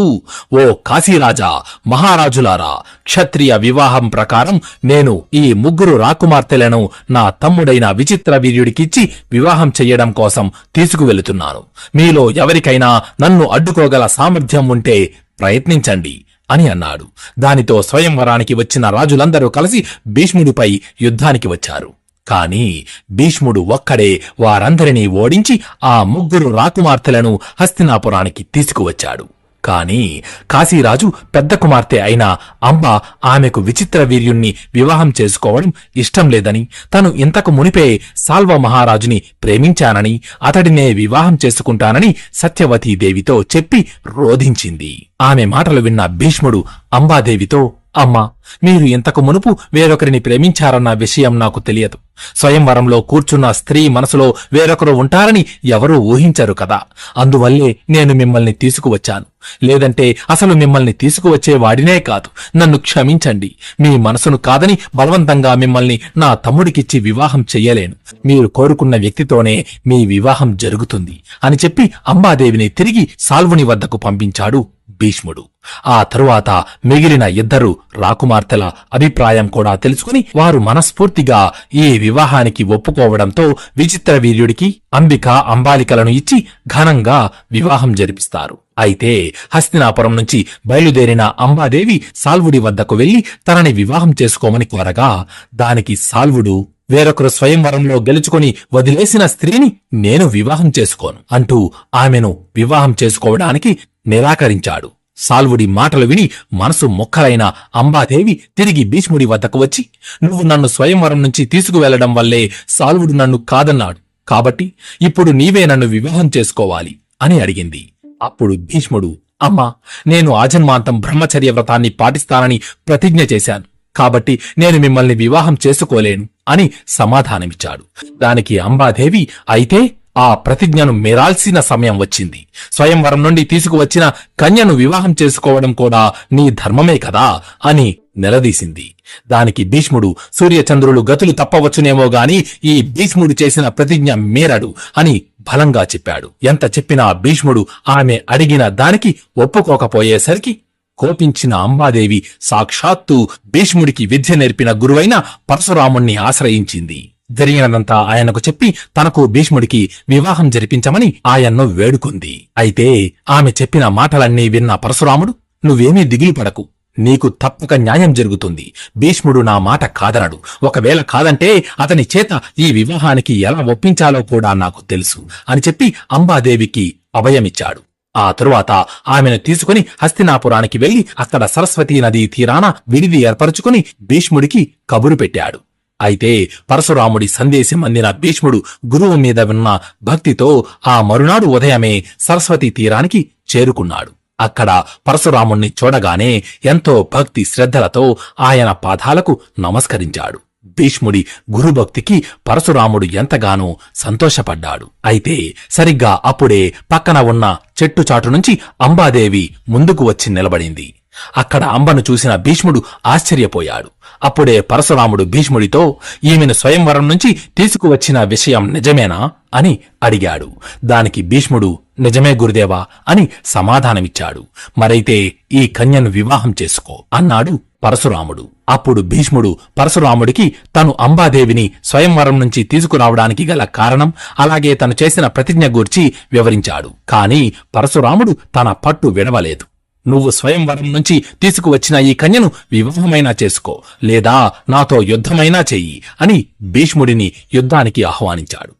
ఓ కాశీరాజా, మహారాజులారా, క్షత్రియ వివాహం ప్రకారం నేను ఈ ముగ్గురు రాకుమార్తెలను నా తమ్ముడైన విచిత్ర వీర్యుడికిచ్చి వివాహం చెయ్యడం కోసం తీసుకువెళుతున్నాను. మీలో ఎవరికైనా నన్ను అడ్డుకోగల సామర్థ్యం ఉంటే ప్రయత్నించండి అని అన్నాడు. దానితో స్వయంవరానికి వచ్చిన రాజులందరూ కలిసి భీష్ముడిపై యుద్ధానికి వచ్చారు. కాని భీష్ముడు ఒక్కడే వారందరినీ ఓడించి ఆ ముగ్గురు రాకుమార్తెలను హస్తినాపురానికి తీసుకువచ్చాడు. కాని కాశీరాజు పెద్ద కుమార్తె అయిన అంబ ఆమెకు విచిత్ర వీర్యుణ్ణి వివాహం చేసుకోవడం ఇష్టం లేదని, తను ఇంతకు మునిపే సాల్వ మహారాజుని ప్రేమించానని, అతడినే వివాహం చేసుకుంటానని సత్యవతీదేవితో చెప్పి రోధించింది. ఆమె మాటలు విన్న భీష్ముడు అంబాదేవితో, అమ్మా, మీరు ఇంతకు మునుపు వేరొకరిని ప్రేమించారన్న విషయం నాకు తెలియదు. స్వయంవరంలో కూర్చున్న స్త్రీ మనసులో వేరొకరు ఉంటారని ఎవరూ ఊహించరు కదా. అందువల్లే నేను మిమ్మల్ని తీసుకువచ్చాను. లేదంటే అసలు మిమ్మల్ని తీసుకువచ్చేవాడినే కాదు. నన్ను క్షమించండి. మీ మనసును కాదని బలవంతంగా మిమ్మల్ని నా తమ్ముడికిచ్చి వివాహం చెయ్యలేను. మీరు కోరుకున్న వ్యక్తితోనే మీ వివాహం జరుగుతుంది అని చెప్పి అంబాదేవిని తిరిగి సాల్వుని వద్దకు పంపించాడు భీష్ముడు. ఆ తరువాత మిగిలిన ఇద్దరు రాకుమార్తెల అభిప్రాయం కూడా తెలుసుకుని వారు మనస్ఫూర్తిగా ఈ వివాహానికి ఒప్పుకోవడంతో విచిత్ర వీర్యుడికి అంబిక అంబాలికలను ఇచ్చి ఘనంగా వివాహం జరిపిస్తారు. అయితే హస్తినాపురం నుంచి బయలుదేరిన అంబాదేవి సాల్వుడి వద్దకు వెళ్లి తనని వివాహం చేసుకోమని కోరగా, దానికి సాల్వుడు, వేరొకరు స్వయంవరంలో గెలుచుకుని వదిలేసిన స్త్రీని నేను వివాహం చేసుకోను అంటూ ఆమెను వివాహం చేసుకోవడానికి నిరాకరించాడు. సాల్వుడి మాటలు విని మనసు మొక్కలైన అంబాదేవి తిరిగి భీష్ముడి వద్దకు వచ్చి, నువ్వు నన్ను స్వయంవరం నుంచి తీసుకువెళ్లడం వల్లే సాల్వుడు నన్ను కాదన్నాడు. కాబట్టి ఇప్పుడు నీవే నన్ను వివాహం చేసుకోవాలి అని అడిగింది. అప్పుడు భీష్ముడు, అమ్మా, నేను ఆజన్మాంతం బ్రహ్మచర్య వ్రతాన్ని పాటిస్తానని ప్రతిజ్ఞ చేశాను. కాబట్టి నేను మిమ్మల్ని వివాహం చేసుకోలేను అని సమాధానమిచ్చాడు. దానికి అంబాదేవి, అయితే ఆ ప్రతిజ్ఞను మీరాల్సిన సమయం వచ్చింది. స్వయంవరం నుండి తీసుకువచ్చిన కన్యను వివాహం చేసుకోవడం కూడా నీ ధర్మమే కదా అని నిలదీసింది. దానికి భీష్ముడు, సూర్యచంద్రులు గతులు తప్పవచ్చునేమో గాని ఈ భీష్ముడు చేసిన ప్రతిజ్ఞ మీరడు అని బలంగా చెప్పాడు. ఎంత చెప్పినా భీష్ముడు ఆమె అడిగిన దానికి ఒప్పుకోకపోయేసరికి కోపించిన అంబాదేవి సాక్షాత్తు భీష్ముడికి విద్య నేర్పిన గురువైన పరశురాముణ్ణి ఆశ్రయించింది. జరిగినదంతా ఆయనకు చెప్పి తనకు భీష్ముడికి వివాహం జరిపించమని ఆయన్ను వేడుకుంది. అయితే ఆమె చెప్పిన మాటలన్నీ విన్న పరశురాముడు, నువ్వేమీ దిగులు పడకు, నీకు తప్పక న్యాయం జరుగుతుంది. భీష్ముడు నా మాట కాదనడు. ఒకవేళ కాదంటే అతని చేత ఈ వివాహానికి ఎలా ఒప్పించాలో కూడా నాకు తెలుసు అని చెప్పి అంబాదేవికి అభయమిచ్చాడు. ఆ తరువాత ఆమెను తీసుకుని హస్తినాపురానికి వెళ్లి అక్కడ సరస్వతీ నదీ తీరాన విడిది ఏర్పరచుకుని భీష్ముడికి కబురు పెట్టాడు. అయితే పరశురాముడి సందేశం అందిన భీష్ముడు గురువు మీద ఉన్న భక్తితో ఆ మరునాడు ఉదయమే సరస్వతీ తీరానికి చేరుకున్నాడు. అక్కడ పరశురాముణ్ణి చూడగానే ఎంతో భక్తి శ్రద్ధలతో ఆయన పాదాలకు నమస్కరించాడు. భీష్ముడి గురుభక్తికి పరశురాముడు ఎంతగానో సంతోషపడ్డాడు. అయితే సరిగ్గా అప్పుడే పక్కన ఉన్న చెట్టుచాటు నుంచి అంబాదేవి ముందుకు వచ్చి నిలబడింది. అక్కడ అంబను చూసిన భీష్ముడు ఆశ్చర్యపోయాడు. అప్పుడే పరశురాముడు భీష్ముడితో, ఈమెను స్వయంవరం నుంచి తీసుకువచ్చిన విషయం నిజమేనా అని అడిగాడు. దానికి భీష్ముడు, నిజమే గురుదేవా అని సమాధానమిచ్చాడు. మరైతే ఈ కన్యను వివాహం చేసుకో అన్నాడు పరశురాముడు. అప్పుడు భీష్ముడు పరశురాముడికి తను అంబాదేవిని స్వయంవరం నుంచి తీసుకురావడానికి గల కారణం, అలాగే తను చేసిన ప్రతిజ్ఞ గూర్చి వివరించాడు. కాని పరశురాముడు తన పట్టు విడవలేదు. నువ్వు స్వయంవరం నుంచి తీసుకువచ్చిన ఈ కన్యను వివాహమైనా చేసుకో, లేదా నాతో యుద్ధమైనా చెయ్యి అని భీష్ముడిని యుద్ధానికి ఆహ్వానించాడు.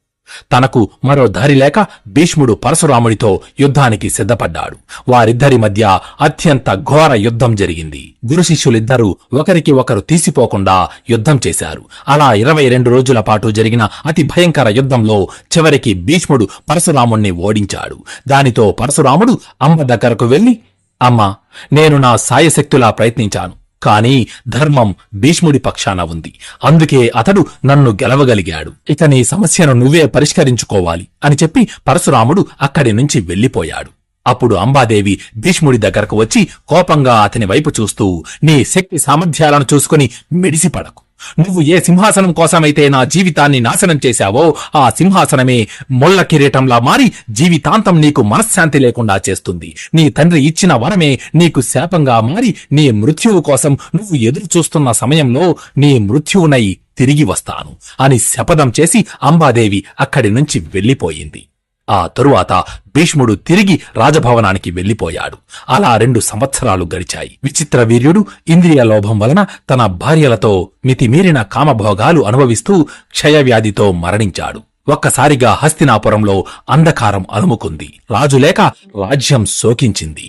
తనకు మరో దారి లేక భీష్ముడు పరశురాముడితో యుద్ధానికి సిద్ధపడ్డాడు. వారిద్దరి మధ్య అత్యంత ఘోర యుద్ధం జరిగింది. గురు శిష్యులిద్దరూ ఒకరికి ఒకరు తీసిపోకుండా యుద్ధం చేశారు. అలా 22 రోజుల పాటు జరిగిన అతి భయంకర యుద్ధంలో చివరికి భీష్ముడు పరశురాముణ్ణి ఓడించాడు. దానితో పరశురాముడు అంబ దగ్గరకు వెళ్లి, అమ్మా, నేను నా సాయశక్తులా ప్రయత్నించాను. కాని ధర్మం భీష్ముడి పక్షాన ఉంది. అందుకే అతడు నన్ను గెలవగలిగాడు. ఇక నీ సమస్యను నువ్వే పరిష్కరించుకోవాలి అని చెప్పి పరశురాముడు అక్కడి నుంచి వెళ్లిపోయాడు. అప్పుడు అంబాదేవి భీష్ముడి దగ్గరకు వచ్చి కోపంగా అతని వైపు చూస్తూ, నీ శక్తి సామర్థ్యాలను చూసుకుని మిడిసిపడకు. నువ్వు ఏ సింహాసనం కోసమైతే నా జీవితాన్ని నాశనం చేశావో ఆ సింహాసనమే ముళ్ళ కిరీటంలా మారి జీవితాంతం నీకు మనశ్శాంతి లేకుండా చేస్తుంది. నీ తండ్రి ఇచ్చిన వరమే నీకు శాపంగా మారి నీ మృత్యువు కోసం నువ్వు ఎదురు చూస్తున్న సమయంలో నీ మృత్యువునై తిరిగి వస్తాను అని శపథం చేసి అంబాదేవి అక్కడి నుంచి వెళ్లిపోయింది. ఆ తరువాత భీష్ముడు తిరిగి రాజభవనానికి వెళ్లిపోయాడు. అలా 2 సంవత్సరాలు గడిచాయి. విచిత్ర వీర్యుడు ఇంద్రియ లోభం వలన తన భార్యలతో మితిమీరిన కామభోగాలు అనుభవిస్తూ క్షయవ్యాధితో మరణించాడు. ఒక్కసారిగా హస్తినాపురంలో అంధకారం అలుముకుంది. రాజులేక రాజ్యం శోకించింది.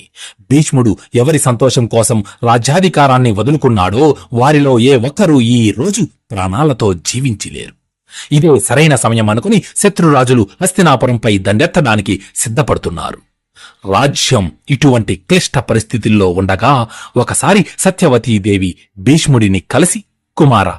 భీష్ముడు ఎవరి సంతోషం కోసం రాజ్యాధికారాన్ని వదులుకున్నాడో వారిలో ఏ ఒక్కరూ ఈ రోజు ప్రాణాలతో జీవించిలేరు. ఇదే సరైన సమయం అనుకుని శత్రురాజులు హస్తినాపురంపై దండెత్తడానికి సిద్ధపడుతున్నారు. రాజ్యం ఇటువంటి క్లిష్ట పరిస్థితుల్లో ఉండగా ఒకసారి సత్యవతీదేవి భీష్ముడిని కలిసి, కుమారా,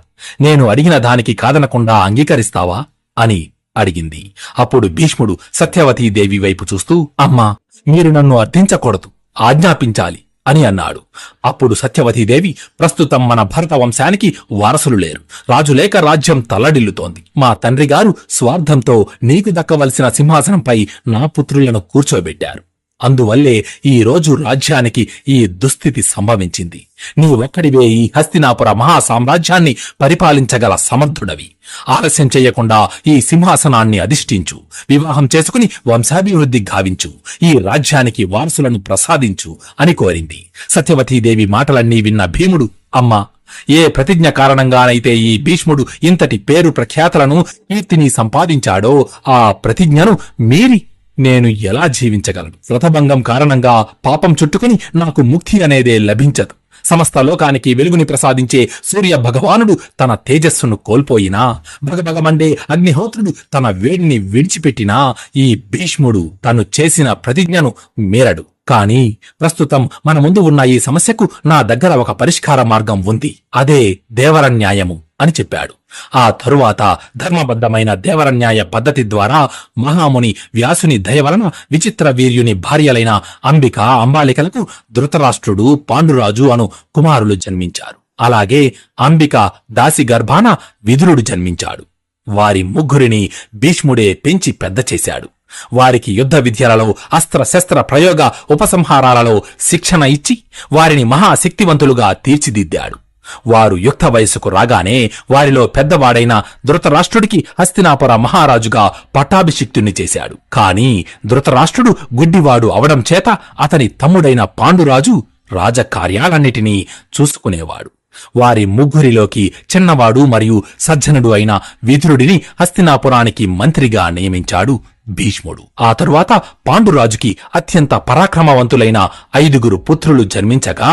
నేను అడిగిన దానికి కాదనకుండా అంగీకరిస్తావా అని అడిగింది. అప్పుడు భీష్ముడు సత్యవతీదేవి వైపు చూస్తూ, అమ్మా, మీరు నన్ను అర్థించకూడదు, ఆజ్ఞాపించాలి అని అన్నాడు. అప్పుడు సత్యవతీదేవి, ప్రస్తుతం మన భరత వంశానికి వారసులు లేరు. రాజులేక రాజ్యం తల్లడిల్లుతోంది. మా తండ్రి గారు స్వార్థంతో నీకు దక్కవలసిన సింహాసనంపై నా పుత్రులను కూర్చోబెట్టారు. అందువల్లే ఈ రోజు రాజ్యానికి ఈ దుస్థితి సంభవించింది. నీ ఒక్కడివే ఈ హస్తినాపుర మహాసామ్రాజ్యాన్ని పరిపాలించగల సమర్థుడవి. ఆలస్యం చెయ్యకుండా ఈ సింహాసనాన్ని అధిష్ఠించు, వివాహం చేసుకుని వంశాభివృద్ధి గావించు, ఈ రాజ్యానికి వారసులను ప్రసాదించు అని కోరింది. సత్యవతీదేవి మాటలన్నీ విన్న భీముడు, అమ్మా, ఏ ప్రతిజ్ఞ కారణంగానైతే ఈ భీష్ముడు ఇంతటి పేరు ప్రఖ్యాతలను కీర్తిని సంపాదించాడో ఆ ప్రతిజ్ఞను మీరి నేను ఎలా జీవించగలను? వ్రతభంగం కారణంగా పాపం చుట్టుకుని నాకు ముక్తి అనేదే లభించదు. సమస్త లోకానికి వెలుగుని ప్రసాదించే సూర్య భగవానుడు తన తేజస్సును కోల్పోయినా, భగభగమండే అగ్నిహోత్రుడు తన వేడిని విడిచిపెట్టినా ఈ భీష్ముడు తను చేసిన ప్రతిజ్ఞను మీరడు. కాని ప్రస్తుతం మన ముందు ఉన్న ఈ సమస్యకు నా దగ్గర ఒక పరిష్కార మార్గం ఉంది. అదే దేవరన్యాయము అని చెప్పాడు. ఆ తరువాత ధర్మబద్ధమైన దేవరన్యాయ పద్ధతి ద్వారా మహాముని వ్యాసుని దయ వలన విచిత్ర వీర్యుని భార్యలైన అంబిక, అంబాలికలకు ధృతరాష్ట్రుడు, పాండురాజు అను కుమారులు జన్మించారు. అలాగే అంబిక దాసి గర్భాన విదురుడు జన్మించాడు. వారి ముగ్గురిని భీష్ముడే పెంచి పెద్ద చేశాడు. వారికి యుద్ధ విద్యలలో, అస్త్రశస్త్ర ప్రయోగ ఉపసంహారాలలో శిక్షణ ఇచ్చి వారిని మహాశక్తివంతులుగా తీర్చిదిద్దాడు. వారు యుక్త వయస్సుకు రాగానే వారిలో పెద్దవాడైన ధృతరాష్ట్రుడికి హస్తినాపుర మహారాజుగా పట్టాభిషిక్తుణ్ణి చేశాడు. కాని ధృతరాష్ట్రుడు గుడ్డివాడు అవడం చేత అతని తమ్ముడైన పాండురాజు రాజకార్యాలన్నిటినీ చూసుకునేవాడు. వారి ముగ్గురిలోకి చిన్నవాడు మరియు సజ్జనుడు అయిన విదురుడిని హస్తినాపురానికి మంత్రిగా నియమించాడు భీష్ముడు. ఆ తరువాత పాండురాజుకి అత్యంత పరాక్రమవంతులైన 5 పుత్రులు జన్మించగా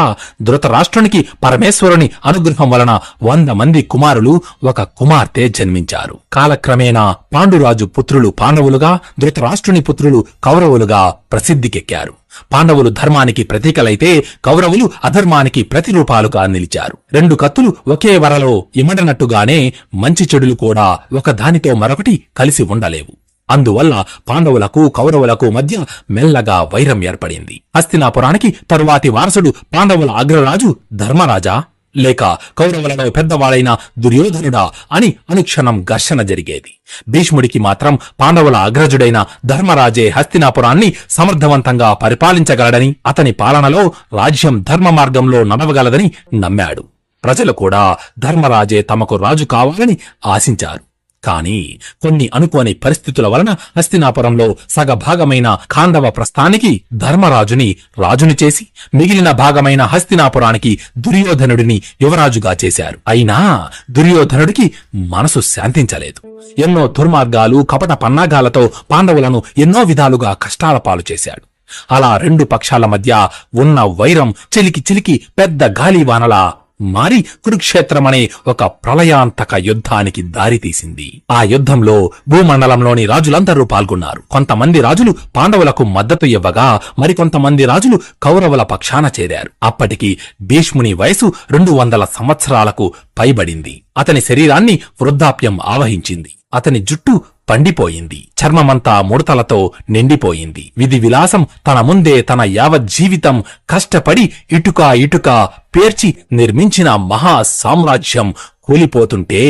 ధృతరాష్ట్రునికి పరమేశ్వరుని అనుగ్రహం వలన 100 మంది కుమారులు, 1 కుమార్తె జన్మించారు. కాలక్రమేణా పాండురాజు పుత్రులు పాండవులుగా, ధృతరాష్ట్రుని పుత్రులు కౌరవులుగా ప్రసిద్ధికెక్కారు. పాండవులు ధర్మానికి ప్రతీకలైతే కౌరవులు అధర్మానికి ప్రతిరూపాలుగా నిలిచారు. 2 కత్తులు ఒకే వరలో ఇమడనట్టుగానే మంచి చెడులు కూడా ఒకదానితో మరొకటి కలిసి ఉండలేవు. అందువల్ల పాండవులకు కౌరవులకు మధ్య మెల్లగా వైరం ఏర్పడింది. హస్తినాపురానికి తరువాతి వారసుడు పాండవుల అగ్రరాజు ధర్మరాజా లేక కౌరవులలో పెద్దవాడైన దుర్యోధనుడా అని అనుక్షణం ఘర్షణ జరిగేది. భీష్ముడికి మాత్రం పాండవుల అగ్రజుడైన ధర్మరాజే హస్తినాపురాన్ని సమర్థవంతంగా పరిపాలించగలడని, అతని పాలనలో రాజ్యం ధర్మ మార్గంలో నడవగలదని నమ్మాడు. ప్రజలు కూడా ధర్మరాజే తమకు రాజు కావాలని ఆశించారు. కాని కొన్ని అనుకోని పరిస్థితుల వలన హస్తినాపురంలో సగభాగమైన ఖాండవ ప్రస్థానికి ధర్మరాజుని రాజుని చేసి మిగిలిన భాగమైన హస్తినాపురానికి దుర్యోధనుడిని యువరాజుగా చేశారు. అయినా దుర్యోధనుడికి మనసు శాంతించలేదు. ఎన్నో దుర్మార్గాలు, కపట పన్నాగాలతో పాండవులను ఎన్నో విధాలుగా కష్టాల పాలు చేశాడు. అలా 2 పక్షాల మధ్య ఉన్న వైరం చిలికి చిలికి పెద్ద గాలివానలా మారి కురుక్షేత్రమనే ఒక ప్రళయాంతక యుద్ధానికి దారితీసింది. ఆ యుద్ధంలో భూమండలంలోని రాజులందరూ పాల్గొన్నారు. కొంతమంది రాజులు పాండవులకు మద్దతు ఇవ్వగా మరికొంతమంది రాజులు కౌరవుల పక్షాన చేరారు. అప్పటికి భీష్ముని వయసు 200 సంవత్సరాలకు పైబడింది. అతని శరీరాన్ని వృద్ధాప్యం ఆవహించింది. అతని జుట్టు పండిపోయింది. చర్మమంతా ముడతలతో నిండిపోయింది. విధి విలాసం తన ముందే తన యావజ్జీవితం కష్టపడి ఇటుక పేర్చి నిర్మించిన మహా సామ్రాజ్యం కూలిపోతుంటే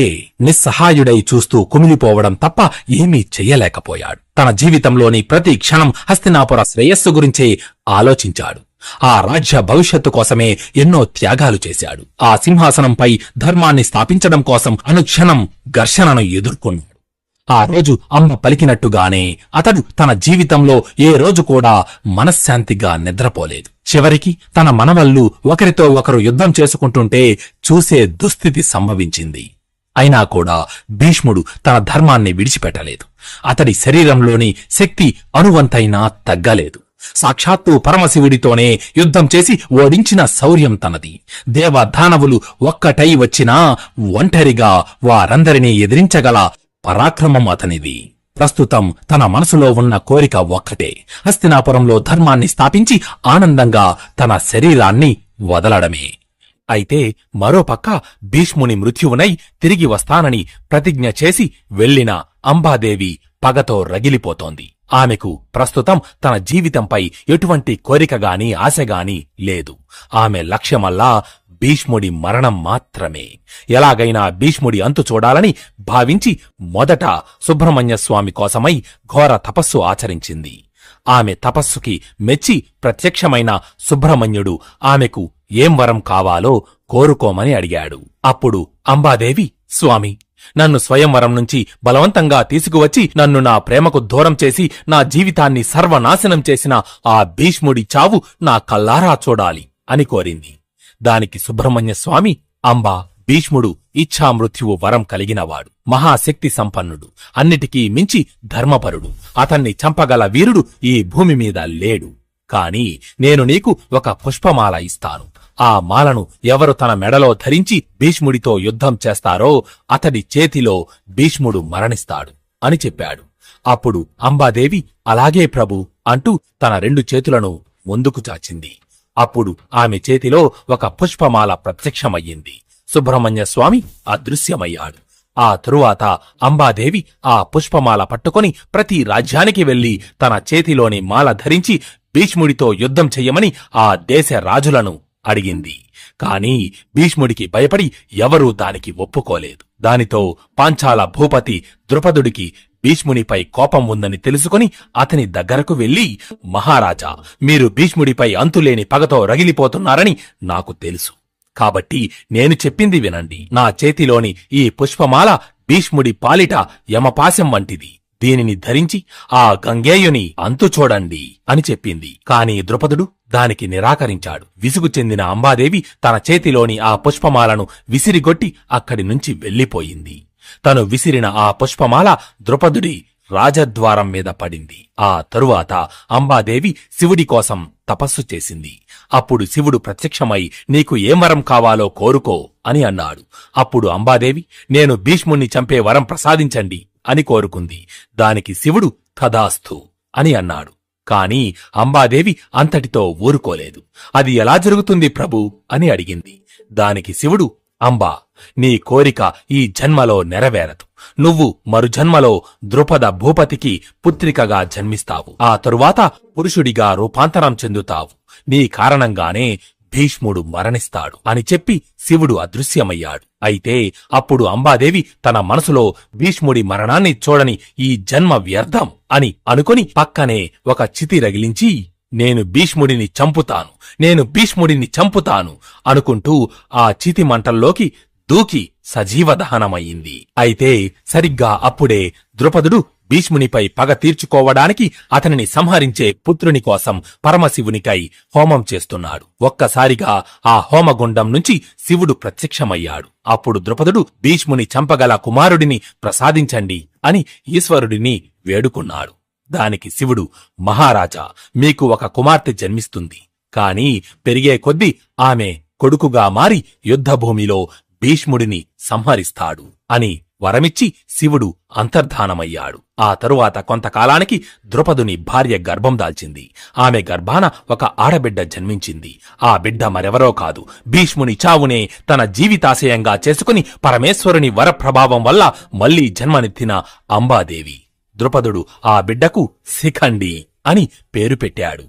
నిస్సహాయుడై చూస్తూ కుమిలిపోవడం తప్ప ఏమీ చెయ్యలేకపోయాడు. తన జీవితంలోని ప్రతి క్షణం హస్తినాపుర శ్రేయస్సు గురించే ఆలోచించాడు. ఆ రాజ్య భవిష్యత్తు కోసమే ఎన్నో త్యాగాలు చేశాడు. ఆ సింహాసనంపై ధర్మాన్ని స్థాపించడం కోసం అనుక్షణం ఘర్షణను ఎదుర్కొన్నాడు. ఆ రోజు అమ్మ పలికినట్టుగానే అతడు తన జీవితంలో ఏ రోజు కూడా మనశ్శాంతిగా నిద్రపోలేదు. చివరికి తన మనవళ్లు ఒకరితో ఒకరు యుద్ధం చేసుకుంటుంటే చూసే దుస్థితి సంభవించింది. అయినా కూడా భీష్ముడు తన ధర్మాన్ని విడిచిపెట్టలేదు. అతడి శరీరంలోని శక్తి అణువంతైనా తగ్గలేదు. సాక్షాత్తు పరమశివుడితోనే యుద్ధం చేసి ఓడించిన శౌర్యం తనది. దేవదానవులు ఒక్కటై వచ్చినా ఒంటరిగా వారందరినీ ఎదిరించగల పరాక్రమం అతనిది. ప్రస్తుతం తన మనసులో ఉన్న కోరిక ఒక్కటే, హస్తినాపురంలో ధర్మాన్ని స్థాపించి ఆనందంగా తన శరీరాన్ని వదలడమే. అయితే మరోపక్క భీష్ముని మృత్యువునై తిరిగి వస్తానని ప్రతిజ్ఞ చేసి వెళ్లిన అంబాదేవి పగతో రగిలిపోతోంది. ఆమెకు ప్రస్తుతం తన జీవితంపై ఎటువంటి కోరికగాని ఆశగాని లేదు. ఆమె లక్ష్యమల్లా భీష్ముడి మరణం మాత్రమే. ఎలాగైనా భీష్ముడి అంతు చూడాలని భావించి మొదట సుబ్రహ్మణ్యస్వామి కోసమై ఘోర తపస్సు ఆచరించింది. ఆమె తపస్సుకి మెచ్చి ప్రత్యక్షమైన సుబ్రహ్మణ్యుడు ఆమెకు ఏం వరం కావాలో కోరుకోమని అడిగాడు. అప్పుడు అంబాదేవి, స్వామి, నన్ను స్వయంవరం నుంచి బలవంతంగా తీసుకువచ్చి నన్ను నా ప్రేమకు దూరం చేసి నా జీవితాన్ని సర్వనాశనం చేసిన ఆ భీష్ముడి చావు నా కల్లారా చూడాలి అని కోరింది. దానికి సుబ్రహ్మణ్యస్వామి, అంబా, భీష్ముడు ఇచ్ఛామృత్యువు వరం కలిగినవాడు, మహాశక్తి సంపన్నుడు, అన్నిటికీ మించి ధర్మపరుడు. అతన్ని చంపగల వీరుడు ఈ భూమి మీద లేడు. కాని నేను నీకు ఒక పుష్పమాల ఇస్తాను. ఆ మాలను ఎవరు తన మెడలో ధరించి భీష్ముడితో యుద్ధం చేస్తారో అతడి చేతిలో భీష్ముడు మరణిస్తాడు అని చెప్పాడు. అప్పుడు అంబాదేవి, అలాగే ప్రభు అంటూ తన 2 చేతులను ముందుకు చాచింది. అప్పుడు ఆమె చేతిలో ఒక పుష్పమాల ప్రత్యక్షమయ్యింది. సుబ్రహ్మణ్యస్వామి అదృశ్యమయ్యాడు. ఆ తరువాత అంబాదేవి ఆ పుష్పమాల పట్టుకొని ప్రతి రాజ్యానికి వెళ్లి తన చేతిలోని మాల ధరించి భీష్ముడితో యుద్ధం చెయ్యమని ఆ దేశ రాజులను అడిగింది. కాని భీష్ముడికి భయపడి ఎవరూ దానికి ఒప్పుకోలేదు. దానితో పాంచాల భూపతి ద్రుపదుడికి భీష్మునిపై కోపం ఉందని తెలుసుకుని అతని దగ్గరకు వెళ్లి, మహారాజా, మీరు భీష్ముడిపై అంతులేని పగతో రగిలిపోతున్నారని నాకు తెలుసు. కాబట్టి నేను చెప్పింది వినండి. నా చేతిలోని ఈ పుష్పమాల భీష్ముడి పాలిట యమపాశం వంటిది. దీనిని ధరించి ఆ గంగేయుని అంతు చూడండి అని చెప్పింది. కాని ద్రుపదుడు దానికి నిరాకరించాడు. విసుగు చెందిన అంబాదేవి తన చేతిలోని ఆ పుష్పమాలను విసిరిగొట్టి అక్కడి నుంచి వెళ్లిపోయింది. తను విసిరిన ఆ పుష్పమాల ద్రుపదుడి రాజద్వారం మీద పడింది. ఆ తరువాత అంబాదేవి శివుడి కోసం తపస్సు చేసింది. అప్పుడు శివుడు ప్రత్యక్షమై, నీకు ఏం వరం కావాలో కోరుకో అని అన్నాడు. అప్పుడు అంబాదేవి, నేను భీష్ముణ్ణి చంపే వరం ప్రసాదించండి అని కోరుకుంది. దానికి శివుడు తదాస్తు అని అన్నాడు. కాని అంబాదేవి అంతటితో ఊరుకోలేదు. అది ఎలా జరుగుతుంది ప్రభు అని అడిగింది. దానికి శివుడు, అంబా, నీ కోరిక ఈ జన్మలో నెరవేరదు. నువ్వు మరుజన్మలో ద్రుపద భూపతికి పుత్రికగా జన్మిస్తావు. ఆ తరువాత పురుషుడిగా రూపాంతరం చెందుతావు. నీ కారణంగానే భీష్ముడు మరణిస్తాడు అని చెప్పి శివుడు అదృశ్యమయ్యాడు. అయితే అప్పుడు అంబాదేవి తన మనసులో భీష్ముడి మరణాన్ని చూడని ఈ జన్మ వ్యర్థం అని అనుకుని పక్కనే ఒక చితి రగిలించి, నేను భీష్ముడిని చంపుతాను అనుకుంటూ ఆ చితి మంటల్లోకి దూకి సజీవదహనమయ్యింది. అయితే సరిగ్గా అప్పుడే ద్రుపదుడు భీష్మునిపై పగ తీర్చుకోవడానికి అతనిని సంహరించే పుత్రుని కోసం పరమశివునికై హోమం చేస్తున్నాడు. ఒక్కసారిగా ఆ హోమగుండం నుంచి శివుడు ప్రత్యక్షమయ్యాడు. అప్పుడు ద్రుపదుడు భీష్ముని చంపగల కుమారుడిని ప్రసాదించండి అని ఈశ్వరుడిని వేడుకున్నాడు. దానికి శివుడు, మహారాజా, మీకు ఒక కుమార్తె జన్మిస్తుంది. కాని పెరిగే కొద్దీ ఆమె కొడుకుగా మారి యుద్ధభూమిలో భీష్ముడిని సంహరిస్తాడు అని వరమిచ్చి శివుడు అంతర్ధానమయ్యాడు. ఆ తరువాత కొంతకాలానికి ద్రుపదుని భార్య గర్భం దాల్చింది. ఆమె గర్భాన ఒక ఆడబిడ్డ జన్మించింది. ఆ బిడ్డ మరెవరో కాదు, భీష్ముని చావునే తన జీవితాశయంగా చేసుకుని పరమేశ్వరుని వరప్రభావం వల్ల మళ్లీ జన్మనెత్తిన అంబాదేవి. ద్రుపదుడు ఆ బిడ్డకు శిఖండి అని పేరు పెట్టాడు.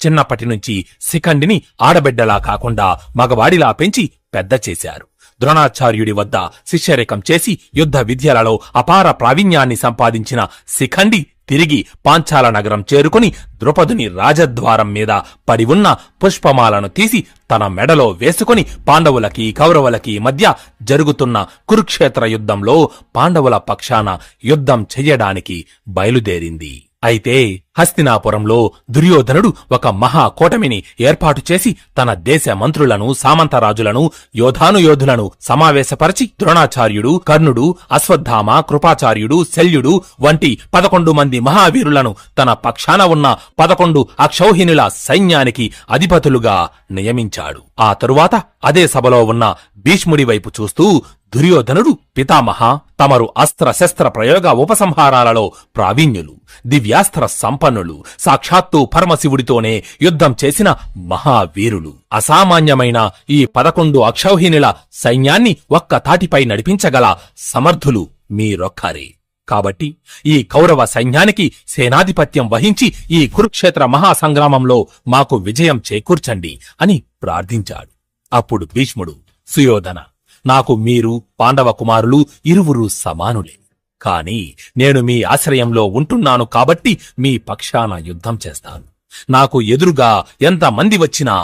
చిన్నప్పటినుంచి శిఖండిని ఆడబిడ్డలా కాకుండా మగవాడిలా పెంచి పెద్ద చేశారు. ద్రోణాచార్యుడి వద్ద శిష్యరికం చేసి యుద్ధ విద్యలలో అపార ప్రావీణ్యాన్ని సంపాదించిన శిఖండి తిరిగి పాంచాల నగరం చేరుకుని ద్రుపదుని రాజద్వారం మీద పడి ఉన్న పుష్పమాలను తీసి తన మెడలో వేసుకుని పాండవులకి కౌరవులకి మధ్య జరుగుతున్న కురుక్షేత్ర యుద్ధంలో పాండవుల పక్షాన యుద్ధం చెయ్యడానికి బయలుదేరింది. అయితే హస్తినాపురంలో దుర్యోధనుడు ఒక మహాకూటమిని ఏర్పాటు చేసి తన దేశ మంత్రులను, సామంతరాజులను, యోధానుయోధులను సమావేశపరచి ద్రోణాచార్యుడు, కర్ణుడు, అశ్వత్థామ, కృపాచార్యుడు, శల్యుడు వంటి 11 మంది మహావీరులను తన పక్షాన ఉన్న 11 అక్షౌహిణుల సైన్యానికి అధిపతులుగా నియమించాడు. ఆ తరువాత అదే సభలో ఉన్న భీష్ముడి వైపు చూస్తూ దుర్యోధనుడు, పితామహ, తమరు అస్త్రశస్త్ర ప్రయోగ ఉపసంహారాలలో ప్రావీణ్యులు, దివ్యాస్త్ర సంపన్నులు, సాక్షాత్తు పరమశివుడితోనే యుద్ధం చేసిన మహావీరులు. అసామాన్యమైన ఈ 11 అక్షౌహిణుల సైన్యాన్ని ఒక్క తాటిపై నడిపించగల సమర్థులు మీరొక్కరే. కాబట్టి ఈ కౌరవ సైన్యానికి సేనాధిపత్యం వహించి ఈ కురుక్షేత్ర మహాసంగ్రామంలో మాకు విజయం చేకూర్చండి అని ప్రార్థించాడు. అప్పుడు భీష్ముడు, సుయోధన, నాకు మీరు పాండవ కుమారులు ఇరువురు సమానులే. కాని నేను మీ ఆశ్రయంలో ఉంటున్నాను కాబట్టి మీ పక్షాన యుద్ధం చేస్తాను. నాకు ఎదురుగా ఎంతమంది వచ్చినా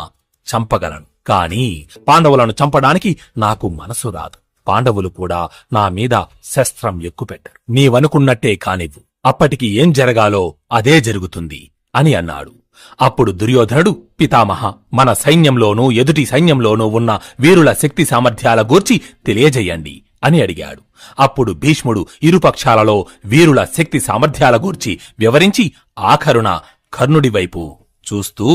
చంపగలను. కాని పాండవులను చంపడానికి నాకు మనసు రాదు. పాండవులు కూడా నా మీద శస్త్రం ఎక్కుపెట్టరు. నీవనుకున్నట్టే కానివ్వు. అప్పటికి ఏం జరగాలో అదే జరుగుతుంది అని అన్నాడు. అప్పుడు దుర్యోధనుడు, పితామహ, మన సైన్యంలోనూ ఎదుటి సైన్యంలోనూ ఉన్న వీరుల శక్తి సామర్థ్యాల గూర్చి తెలియజేయండి అని అడిగాడు. అప్పుడు భీష్ముడు ఇరుపక్షాలలో వీరుల శక్తి సామర్థ్యాల గూర్చి వివరించి ఆఖరున కర్ణుడి వైపు చూస్తూ,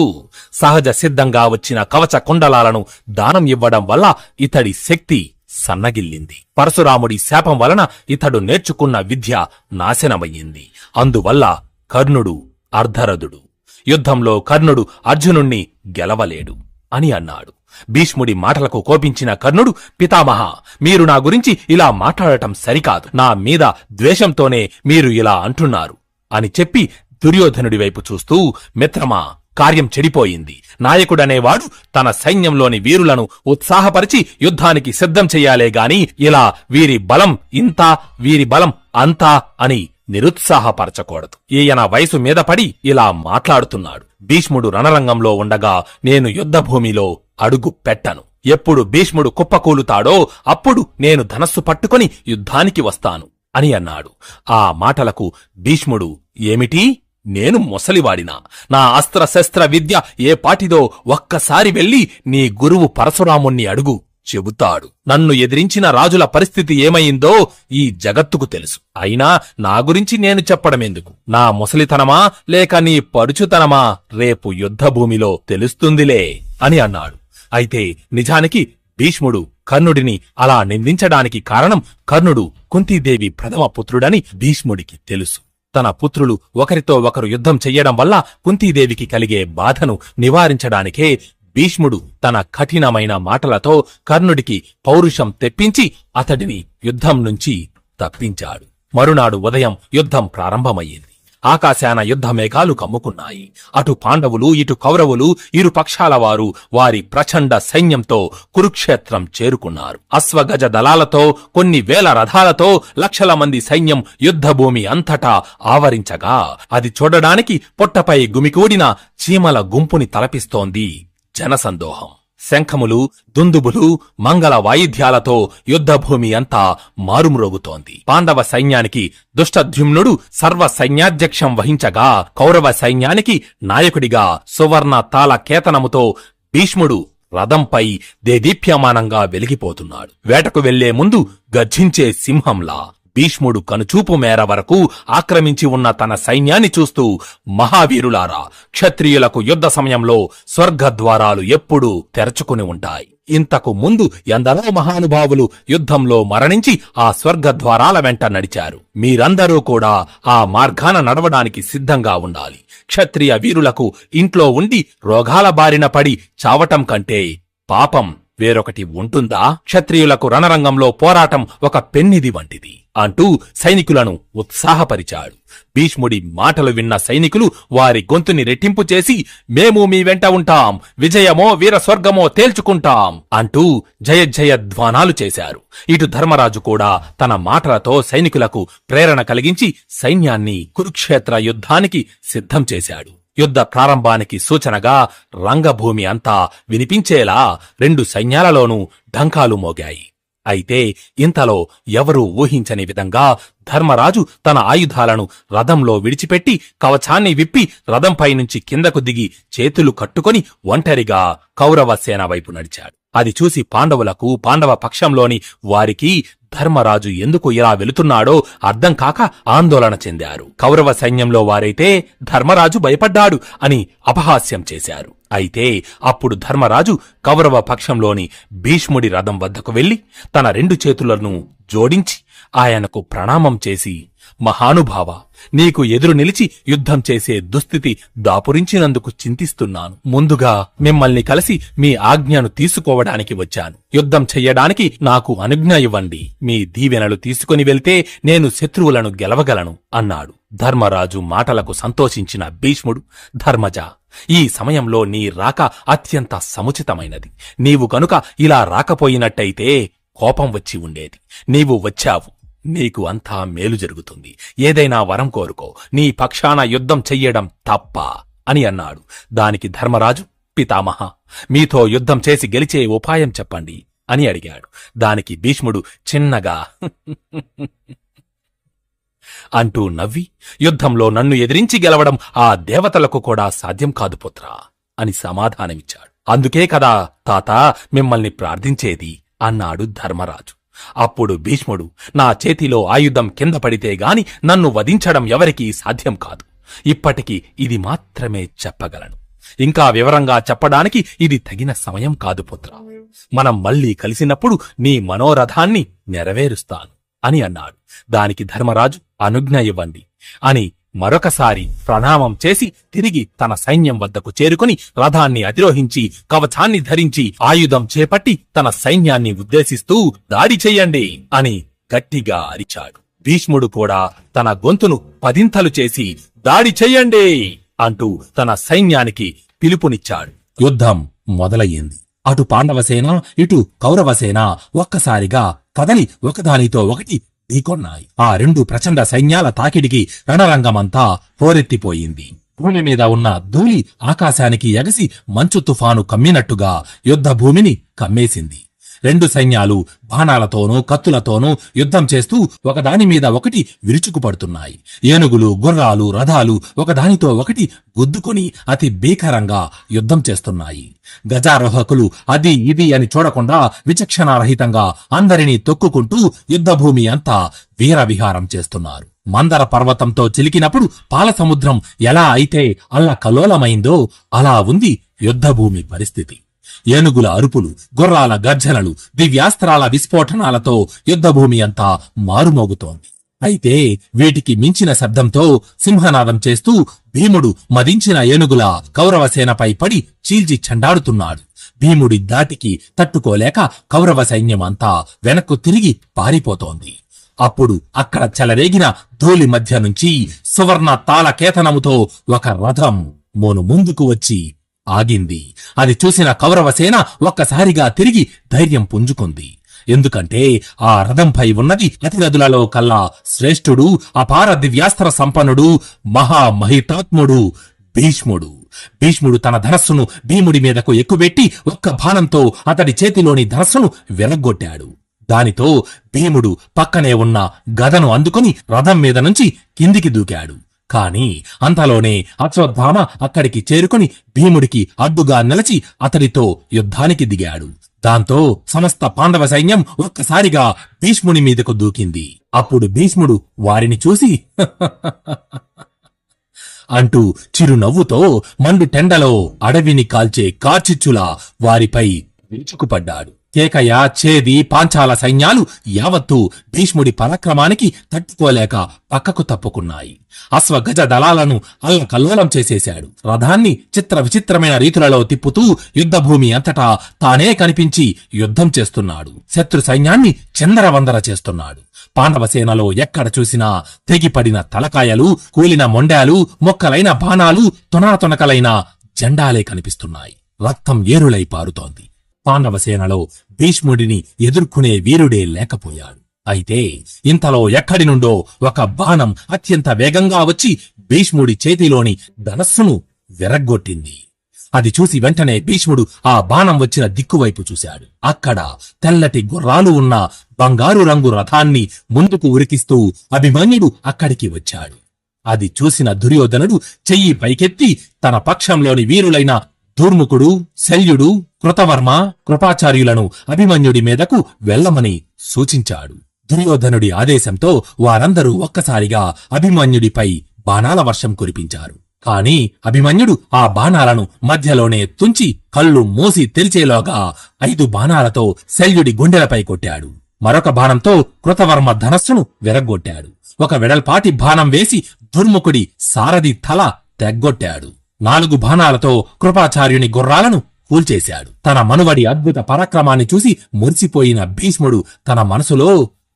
సహజ సిద్ధంగా వచ్చిన కవచ కుండలాలను దానం ఇవ్వడం వల్ల ఇతడి శక్తి సన్నగిల్లింది. పరశురాముడి శాపం వలన ఇతడు నేర్చుకున్న విద్య నాశనమయ్యింది. అందువల్ల కర్ణుడు అర్ధరథుడు. యుద్ధంలో కర్ణుడు అర్జునుణ్ణి గెలవలేడు అని అన్నాడు. భీష్ముడి మాటలకు కోపించిన కర్ణుడు, పితామహ, మీరు నా గురించి ఇలా మాట్లాడటం సరికాదు. నా మీద ద్వేషంతోనే మీరు ఇలా అంటున్నారు అని చెప్పి దుర్యోధనుడి వైపు చూస్తూ, మిత్రమా, కార్యం చెడిపోయింది. నాయకుడనేవాడు తన సైన్యంలోని వీరులను ఉత్సాహపరిచి యుద్ధానికి సిద్ధం చెయ్యాలే గాని ఇలా వీరి బలం ఇంత, వీరి బలం అంతా అని నిరుత్సాహపరచకూడదు. ఈయన వయసు మీద పడి ఇలా మాట్లాడుతున్నాడు. భీష్ముడు రణరంగంలో ఉండగా నేను యుద్ధభూమిలో అడుగు పెట్టను. ఎప్పుడు భీష్ముడు కుప్పకూలుతాడో అప్పుడు నేను ధనస్సు పట్టుకుని యుద్ధానికి వస్తాను అని అన్నాడు. ఆ మాటలకు భీష్ముడు, ఏమిటి, నేను ముసలివాడినా? నా అస్త్రశస్త్ర విద్య ఏ పాటిదో ఒక్కసారి వెళ్లి నీ గురువు పరశురాముణ్ణి అడుగు, చెబుతాడు. నన్ను ఎదిరించిన రాజుల పరిస్థితి ఏమైందో ఈ జగత్తుకు తెలుసు. అయినా నా గురించి నేను చెప్పడమెందుకు? నా ముసలితనమా లేక నీ పరుచుతనమా రేపు యుద్ధభూమిలో తెలుస్తుందిలే అని అన్నాడు. అయితే నిజానికి భీష్ముడు కర్ణుడిని అలా నిందించడానికి కారణం కర్ణుడు కుంతీదేవి ప్రథమ పుత్రుడని భీష్ముడికి తెలుసు. తన పుత్రులు ఒకరితో ఒకరు యుద్ధం చెయ్యడం వల్ల కుంతీదేవికి కలిగే బాధను నివారించడానికే భీష్ముడు తన కఠినమైన మాటలతో కర్ణుడికి పౌరుషం తెప్పించి అతడిని యుద్ధం నుంచి తప్పించాడు. మరునాడు ఉదయం యుద్ధం ప్రారంభమయ్యింది. ఆకాశాన యుద్ధ మేఘాలు కమ్ముకున్నాయి. అటు పాండవులు ఇటు కౌరవులు ఇరు పక్షాల వారు వారి ప్రచండ సైన్యంతో కురుక్షేత్రం చేరుకున్నారు. అశ్వగజ దళాలతో, కొన్ని వేల రథాలతో లక్షల మంది సైన్యం యుద్ధభూమి అంతటా ఆవరించగా అది చూడడానికి పొట్టపై గుమికూడిన చీమల గుంపుని తలపిస్తోంది జనసందోహం. శంఖములు, దుందుబులు, మంగళ వాయిద్యాలతో యుద్ధభూమి అంతా మారుమ్రోగుతోంది. పాండవ సైన్యానికి దుష్టద్యుమ్నుడు సర్వ సైన్యాధ్యక్షం వహించగా కౌరవ సైన్యానికి నాయకుడిగా సువర్ణ తాళ కేతనముతో భీష్ముడు రథంపై దేదీప్యమానంగా వెలిగిపోతున్నాడు. వేటకు వెళ్లే ముందు గర్జించే సింహంలా భీష్ముడు కనుచూపు మేర వరకు ఆక్రమించి ఉన్న తన సైన్యాన్ని చూస్తూ, మహావీరులారా, క్షత్రియులకు యుద్ధ సమయంలో స్వర్గద్వారాలు ఎప్పుడూ తెరచుకుని ఉంటాయి. ఇంతకు ముందు ఎందరో మహానుభావులు యుద్ధంలో మరణించి ఆ స్వర్గద్వారాల వెంట నడిచారు. మీరందరూ కూడా ఆ మార్గాన నడవడానికి సిద్ధంగా ఉండాలి. క్షత్రియ వీరులకు ఇంట్లో ఉండి రోగాల బారిన పడి చావటం కంటే పాపం వేరొకటి ఉంటుందా? క్షత్రియులకు రణరంగంలో పోరాటం ఒక పెన్నిది వంటిది అంటూ సైనికులను ఉత్సాహపరిచాడు. భీష్ముడి మాటలు విన్న సైనికులు వారి గొంతుని రెట్టింపు చేసి, మేము మీ వెంట ఉంటాం, విజయమో వీరస్వర్గమో తేల్చుకుంటాం అంటూ జయధ్వానాలు చేశారు. ఇటు ధర్మరాజు కూడా తన మాటలతో సైనికులకు ప్రేరణ కలిగించి సైన్యాన్ని కురుక్షేత్ర యుద్ధానికి సిద్ధం చేశాడు. యుద్ధ ప్రారంభానికి సూచనగా రంగభూమి అంతా వినిపించేలా రెండు సైన్యాలలోనూ ఢంకాలు మోగాయి. అయితే ఇంతలో ఎవరూ ఊహించని విధంగా ధర్మరాజు తన ఆయుధాలను రథంలో విడిచిపెట్టి కవచాన్ని విప్పి రథంపై నుంచి కిందకు దిగి చేతులు కట్టుకొని ఒంటరిగా కౌరవ సేన వైపు నడిచాడు. అది చూసి పాండవులకు, పాండవ పక్షంలోని వారికి ధర్మరాజు ఎందుకు ఇలా వెళుతున్నాడో అర్థం కాక ఆందోళన చెందారు. కౌరవ సైన్యంలో వారైతే ధర్మరాజు భయపడ్డాడు అని అపహాస్యం చేశారు. అయితే అప్పుడు ధర్మరాజు కౌరవ పక్షంలోని భీష్ముడి రథం వద్దకు వెళ్లి తన రెండు చేతులను జోడించి ఆయనకు ప్రణామం చేసి, మహానుభావ, నీకు ఎదురు నిలిచి యుద్ధం చేసే దుస్థితి దాపురించినందుకు చింతిస్తున్నాను. ముందుగా మిమ్మల్ని కలిసి మీ ఆజ్ఞను తీసుకోవడానికి వచ్చాను. యుద్ధం చెయ్యడానికి నాకు అనుజ్ఞ ఇవ్వండి. మీ దీవెనలు తీసుకుని వెళ్తే నేను శత్రువులను గెలవగలను అన్నాడు. ధర్మరాజు మాటలకు సంతోషించిన భీష్ముడు, ధర్మజ, ఈ సమయంలో నీ రాక అత్యంత సముచితమైనది. నీవు కనుక ఇలా రాకపోయినట్టయితే కోపం వచ్చి ఉండేది. నీవు వచ్చావు, నీకు అంతా మేలు జరుగుతుంది. ఏదైనా వరం కోరుకో, నీ పక్షాన యుద్ధం చెయ్యడం తప్ప అని అన్నాడు. దానికి ధర్మరాజు, పితామహ, మీతో యుద్ధం చేసి గెలిచే ఉపాయం చెప్పండి అని అడిగాడు. దానికి భీష్ముడు చిన్నగా అంటూ నవ్వి, యుద్ధంలో నన్ను ఎదిరించి గెలవడం ఆ దేవతలకు కూడా సాధ్యం కాదు పుత్రా అని సమాధానమిచ్చాడు. అందుకే కదా తాత మిమ్మల్ని ప్రార్థించేది అన్నాడు ధర్మరాజు. అప్పుడు భీష్ముడు, నా చేతిలో ఆయుధం కింద పడితే గాని నన్ను వధించడం ఎవరికీ సాధ్యం కాదు. ఇప్పటికి ఇది మాత్రమే చెప్పగలను. ఇంకా వివరంగా చెప్పడానికి ఇది తగిన సమయం కాదు పుత్ర. మనం మళ్లీ కలిసినప్పుడు నీ మనోరథాన్ని నెరవేరుస్తాను అని అన్నాడు. దానికి ధర్మరాజు, అనుజ్ఞ ఇవ్వండి అని మరొకసారి ప్రణామం చేసి తిరిగి తన సైన్యం వద్దకు చేరుకుని రథాన్ని అధిరోహించి కవచాన్ని ధరించి ఆయుధం చేపట్టి తన సైన్యాన్ని ఉద్దేశిస్తూ దాడి చెయ్యండి అని గట్టిగా అరిచాడు. భీష్ముడు కూడా తన గొంతును పదింతలు చేసి దాడి చెయ్యండి అంటూ తన సైన్యానికి పిలుపునిచ్చాడు. యుద్ధం మొదలయ్యింది. అటు పాండవసేన, ఇటు కౌరవసేన ఒక్కసారిగా కదలి ఒకదానితో ఒకటి ఢీకొన్నాయి. ఆ రెండు ప్రచండ సైన్యాల తాకిడికి రణరంగమంతా పోరెత్తిపోయింది. భూమి మీద ఉన్న ధూళి ఆకాశానికి ఎగసి మంచు తుఫాను కమ్మినట్టుగా యుద్ధభూమిని కమ్మేసింది. రెండు సైన్యాలు బాణాలతోనూ కత్తులతోనూ యుద్ధం చేస్తూ ఒకదానిమీద ఒకటి విరుచుకుపడుతున్నాయి. ఏనుగులు, గుర్రాలు, రథాలు ఒకదానితో ఒకటి గుద్దుకొని అతి భీకరంగా యుద్ధం చేస్తున్నాయి. గజారోహకులు అది ఇది అని చూడకుండా విచక్షణారహితంగా అందరినీ తొక్కుకుంటూ యుద్ధభూమి అంతా వీరవిహారం చేస్తున్నారు. మందర పర్వతంతో చిలికినప్పుడు పాలసముద్రం ఎలా అయితే అల్లకల్లోలమైందో అలా ఉంది యుద్ధభూమి పరిస్థితి. ఏనుగుల అరుపులు, గుర్రాల గర్జనలు, దివ్యాస్త్రాల విస్ఫోటనాలతో యుద్ధభూమి అంతా మారుమోగుతోంది. అయితే వీటికి మించిన శబ్దంతో సింహనాదం చేస్తూ భీముడు మదించిన ఏనుగుల కౌరవసేనపై పడి చీల్చి చెండాడుతున్నాడు. భీముడి దాటికి తట్టుకోలేక కౌరవ సైన్యమంతా వెనక్కు తిరిగి పారిపోతోంది. అప్పుడు అక్కడ చెలరేగిన ధూళి మధ్య నుంచి సువర్ణ తాళకేతనముతో ఒక రథం ముందుకు వచ్చి ఆగింది. అది చూసిన కౌరవసేన ఒక్కసారిగా తిరిగి ధైర్యం పుంజుకుంది. ఎందుకంటే ఆ రథంపై ఉన్నది అతిరథులలో కల్లా శ్రేష్ఠుడు, అపార దివ్యాస్త్ర సంపన్నుడు, మహామహితాత్ముడు భీష్ముడు. భీష్ముడు తన ధనస్సును భీముడి మీదకు ఎక్కుబెట్టి ఒక్క బాణంతో అతడి చేతిలోని ధనస్సును వెలగొట్టాడు. దానితో భీముడు పక్కనే ఉన్న గదను అందుకుని రథం మీద నుంచి కిందికి దూకాడు. కాని అంతలోనే అశ్వత్థామ అక్కడికి చేరుకుని భీముడికి అడ్డుగా నిలచి అతడితో యుద్ధానికి దిగాడు. దాంతో సమస్త పాండవ సైన్యం ఒక్కసారిగా భీష్ముని మీదకు దూకింది. అప్పుడు భీష్ముడు వారిని చూసి అంటూ చిరునవ్వుతో మండు టెండలో అడవిని కాల్చే కార్చిచ్చులా వారిపై విరుచుకుపడ్డాడు. కేకయ, చేది, పాంచాల సైన్యాలు యావత్తూ భీష్ముడి పరాక్రమానికి తట్టుకోలేక పక్కకు తప్పుకున్నాయి. అశ్వగజ దళాలను అల్లకల్లోలం చేసేశాడు. రథాన్ని చిత్ర విచిత్రమైన రీతులలో తిప్పుతూ యుద్ధభూమి అంతటా తానే కనిపించి యుద్ధం చేస్తున్నాడు. శత్రు సైన్యాన్ని చిందరవందర చేస్తున్నాడు. పాండవసేనలో ఎక్కడ చూసినా తెగిపడిన తలకాయలు, కూలిన మొండాలు, మొక్కలైన బాణాలు, తొనకలైన జెండాలే కనిపిస్తున్నాయి. రక్తం ఏరులై పారుతోంది. పాండవసేనలో భీష్ముడిని ఎదుర్కొనే వీరుడే లేకపోయాడు. అయితే ఇంతలో ఎక్కడి నుండో ఒక బాణం అత్యంత వేగంగా వచ్చి భీష్ముడి చేతిలోని ధనస్సును విరగ్గొట్టింది. అది చూసి వెంటనే భీష్ముడు ఆ బాణం వచ్చిన దిక్కువైపు చూశాడు. అక్కడ తెల్లటి గుర్రాలు ఉన్న బంగారు రంగు రథాన్ని ముందుకు ఉరికిస్తూ అభిమన్యుడు అక్కడికి వచ్చాడు. అది చూసిన దుర్యోధనుడు చెయ్యి పైకెత్తి తన పక్షంలోని వీరులైన దూర్ముఖుడు, శల్యుడు, కృతవర్మ, కృపాచార్యులను అభిమన్యుడి మీదకు వెళ్లమని సూచించాడు. దుర్యోధనుడి ఆదేశంతో వారందరూ ఒక్కసారిగా అభిమన్యుడిపై బాణాల వర్షం కురిపించారు. కాని అభిమన్యుడు ఆ బాణాలను మధ్యలోనే తుంచి కళ్ళు మూసి తెరిచేలోగా 5 బాణాలతో శల్యుడి గుండెలపై కొట్టాడు. మరొక బాణంతో కృతవర్మ ధనస్సును విరగ్గొట్టాడు. ఒక వెడల్పాటి బాణం వేసి దుర్ముఖుడి సారథి తల తెగ్గొట్టాడు. 4 బాణాలతో కృపాచార్యుని గుర్రాలను కూల్చేశాడు. తన మనువడి అద్భుత పరాక్రమాన్ని చూసి మురిసిపోయిన భీష్ముడు తన మనసులో,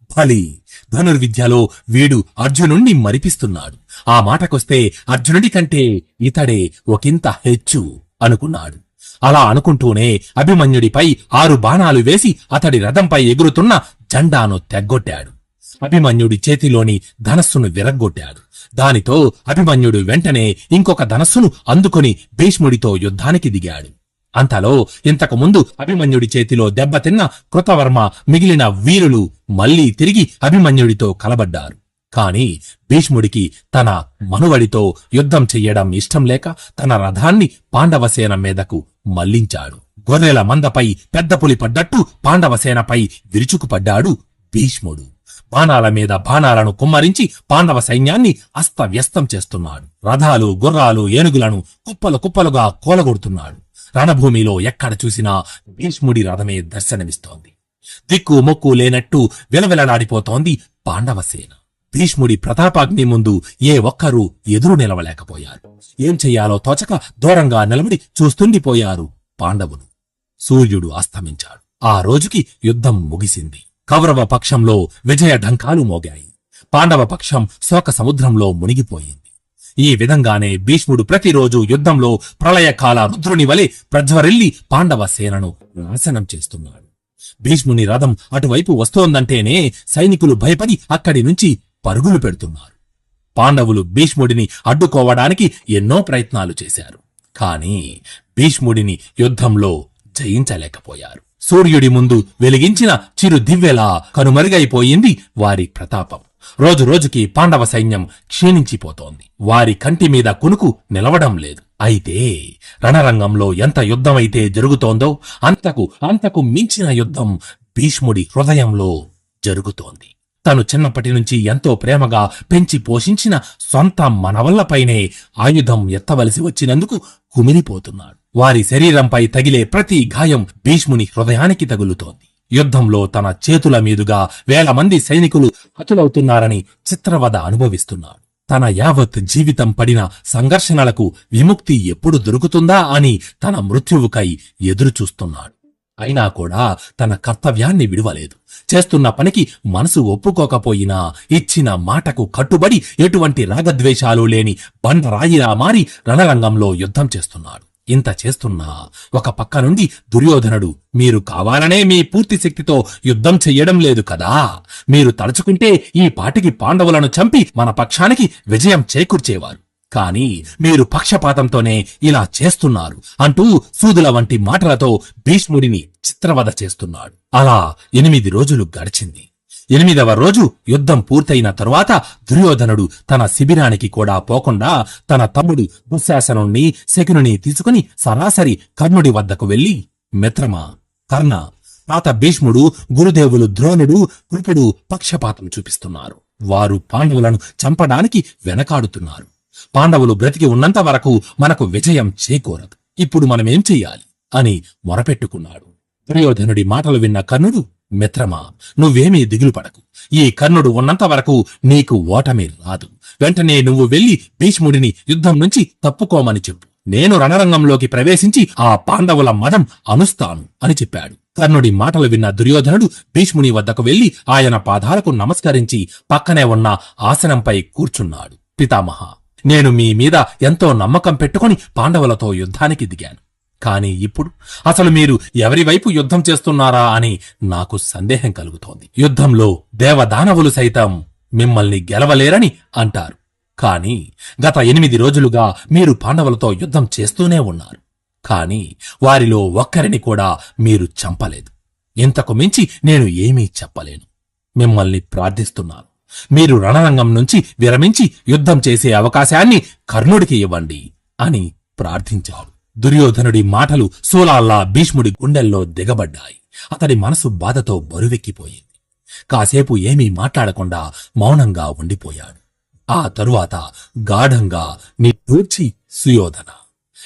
బలి, ధనుర్విద్యలో వీడు అర్జునుణ్ణి మరిపిస్తున్నాడు. ఆ మాటకొస్తే అర్జునుడి కంటే ఇతడే ఒకంత హెచ్చు అనుకున్నాడు. అలా అనుకుంటూనే అభిమన్యుడిపై 6 బాణాలు వేసి అతడి రథంపై ఎగురుతున్న జెండాను తెగ్గొట్టాడు. అభిమన్యుడి చేతిలోని ధనస్సును విరగ్గొట్టాడు. దానితో అభిమన్యుడు వెంటనే ఇంకొక ధనస్సును అందుకొని భీష్ముడితో యుద్ధానికి దిగాడు. అంతలో ఇంతకు ముందు అభిమన్యుడి చేతిలో దెబ్బతిన్న కృతవర్మ, మిగిలిన వీరులు మళ్లీ తిరిగి అభిమన్యుడితో కలబడ్డారు. కాని భీష్ముడికి తన మనువడితో యుద్ధం చెయ్యడం ఇష్టం లేక తన రథాన్ని పాండవసేన మీదకు మళ్లించాడు. గొర్రెల మందపై పెద్ద పులి పడ్డట్టు పాండవసేనపై విరుచుకుపడ్డాడు భీష్ముడు. బాణాల మీద బాణాలను కుమ్మరించి పాండవ సైన్యాన్ని అస్తవ్యస్తం చేస్తున్నాడు. రథాలు, గుర్రాలు, ఏనుగులను కుప్పలు కుప్పలుగా కూలగొడుతున్నాడు. రణభూమిలో ఎక్కడ చూసినా భీష్ముడి రథమే దర్శనమిస్తోంది. దిక్కు మొక్కు లేనట్టు విలవిలలాడిపోతోంది పాండవసేన. భీష్ముడి ప్రతాపాగ్ని ముందు ఏ ఒక్కరూ ఎదురు నిలవలేకపోయారు. ఏం చెయ్యాలో తోచక దూరంగా నిలబడి చూస్తుండిపోయారు పాండవులు. సూర్యుడు అస్తమించాడు. ఆ రోజుకి యుద్ధం ముగిసింది. కౌరవ పక్షంలో విజయ ఢంకాలు మోగాయి. పాండవ పక్షం శోక సముద్రంలో మునిగిపోయింది. ఈ విధంగానే భీష్ముడు ప్రతిరోజు యుద్ధంలో ప్రళయకాల రుద్రుని వలె ప్రజ్వరిల్లి పాండవ సేనను నాశనం చేస్తున్నాడు. భీష్ముని రథం అటువైపు వస్తోందంటేనే సైనికులు భయపడి అక్కడి నుంచి పరుగులు పెడుతున్నారు. పాండవులు భీష్ముడిని అడ్డుకోవడానికి ఎన్నో ప్రయత్నాలు చేశారు. కాని భీష్ముడిని యుద్ధంలో జయించలేకపోయారు. సూర్యుడి ముందు వెలిగించిన చిరు దివ్వెలా కనుమరుగైపోయింది వారి ప్రతాపం. రోజురోజుకి పాండవ సైన్యం క్షీణించిపోతోంది. వారి కంటి మీద కునుకు నిలవడం లేదు. అయితే రణరంగంలో ఎంత యుద్ధమైతే జరుగుతోందో అంతకు మించిన యుద్ధం భీష్ముడి హృదయంలో జరుగుతోంది. తను చిన్నప్పటి నుంచి ఎంతో ప్రేమగా పెంచి పోషించిన సొంత మనవళ్లపైనే ఆయుధం ఎత్తవలసి వచ్చినందుకు కుమిలిపోతున్నాడు. వారి శరీరంపై తగిలే ప్రతి గాయం భీష్ముని హృదయానికి తగులుతోంది. యుద్ధంలో తన చేతుల మీదుగా 1000 మంది సైనికులు హతులవుతున్నారని చిత్రవద అనుభవిస్తున్నాడు. తన యావత్ జీవితం పడిన సంఘర్షణలకు విముక్తి ఎప్పుడు దొరుకుతుందా అని తన మృత్యువుకై ఎదురుచూస్తున్నాడు. అయినా కూడా తన కర్తవ్యాన్ని విడువలేదు. చేస్తున్న పనికి మనసు ఒప్పుకోకపోయినా ఇచ్చిన మాటకు కట్టుబడి ఎటువంటి రాగద్వేషాలు లేని బండరాయిలా మారి రణరంగంలో యుద్ధం చేస్తున్నాడు. ఇంత చేస్తున్నా ఒక పక్క నుండి దుర్యోధనుడు, మీరు కావాలనే మీ పూర్తి శక్తితో యుద్ధం చెయ్యడం లేదు కదా, మీరు తలుచుకుంటే ఈ పాటికి పాండవులను చంపి మన పక్షానికి విజయం చేకూర్చేవారు, కాని మీరు పక్షపాతంతోనే ఇలా చేస్తున్నారు అంటూ సూదుల వంటి మాటలతో భీష్ముడిని చిత్రవద చేస్తున్నాడు. అలా 8 రోజులు గడిచింది. 8వ రోజు యుద్ధం పూర్తయిన తరువాత దుర్యోధనుడు తన శిబిరానికి కూడా పోకుండా తన తమ్ముడు దుశ్శాసనుణ్ణి, శకునుని తీసుకుని సరాసరి కర్ణుడి వద్దకు వెళ్లి, మిత్రమా కర్ణ, తాత భీష్ముడు, గురుదేవులు ద్రోణుడు, కృపుడు పక్షపాతం చూపిస్తున్నారు. వారు పాండవులను చంపడానికి వెనకాడుతున్నారు. పాండవులు బ్రతికి ఉన్నంత వరకు మనకు విజయం చేకూరదు. ఇప్పుడు మనమేం చెయ్యాలి అని మొరపెట్టుకున్నాడు. దుర్యోధనుడి మాటలు విన్న కర్ణుడు, మిత్రమా, నువ్వేమీ దిగులు పడకు. ఈ కర్ణుడు ఉన్నంత వరకు నీకు ఓటమి రాదు. వెంటనే నువ్వు వెళ్లి భీష్ముడిని యుద్ధం నుంచి తప్పుకోమని చెప్పు. నేను రణరంగంలోకి ప్రవేశించి ఆ పాండవుల మదం అనుస్తాను అని చెప్పాడు. కర్ణుడి మాటలు విన్న దుర్యోధనుడు భీష్ముని వద్దకు వెళ్లి ఆయన పాదాలకు నమస్కరించి పక్కనే ఉన్న ఆసనంపై కూర్చున్నాడు. పితామహ, నేను మీ మీద ఎంతో నమ్మకం పెట్టుకుని పాండవులతో యుద్ధానికి దిగాను. కాని ఇప్పుడు అసలు మీరు ఎవరి వైపు యుద్ధం చేస్తున్నారా అని నాకు సందేహం కలుగుతోంది. యుద్ధంలో దేవదానవులు సైతం మిమ్మల్ని గెలవలేరని అంటారు. కాని గత 8 రోజులుగా మీరు పాండవులతో యుద్ధం చేస్తూనే ఉన్నారు. కాని వారిలో ఒక్కరిని కూడా మీరు చంపలేదు. ఇంతకు మించి నేను ఏమీ చెప్పలేను. మిమ్మల్ని ప్రార్థిస్తున్నాను, మీరు రణరంగం నుంచి విరమించి యుద్ధం చేసే అవకాశాన్ని కర్ణుడికి ఇవ్వండి అని ప్రార్థించాడు. దుర్యోధనుడి మాటలు శూలాల్లా భీష్ముడి గుండెల్లో దిగబడ్డాయి. అతడి మనసు బాధతో బరువెక్కిపోయింది. కాసేపు ఏమీ మాట్లాడకుండా మౌనంగా ఉండిపోయాడు. ఆ తరువాత గాఢంగా నిట్టూర్చి, సుయోధన,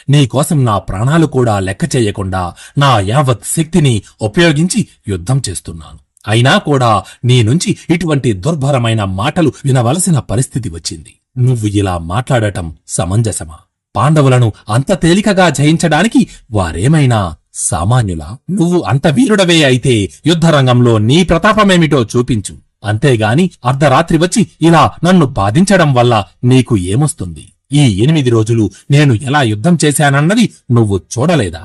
నీకోసం నా ప్రాణాలు కూడా లెక్క చేయకుండా నా యావత్ శక్తిని ఉపయోగించి యుద్ధం చేస్తున్నాను. అయినా కూడా నీ నుంచి ఇటువంటి దుర్భరమైన మాటలు వినవలసిన పరిస్థితి వచ్చింది. నువ్వు ఇలా మాట్లాడటం సమంజసమా? పాండవులను అంత తేలికగా జయించడానికి వారేమైనా సామాన్యులా? నువ్వు అంత వీరుడవే అయితే యుద్ధరంగంలో నీ ప్రతాపమేమిటో చూపించు. అంతేగాని అర్ధరాత్రి వచ్చి ఇలా నన్ను బాధించడం వల్ల నీకు ఏమొస్తుంది? ఈ 8 రోజులు నేను ఎలా యుద్ధం చేశానన్నది నువ్వు చూడలేదా?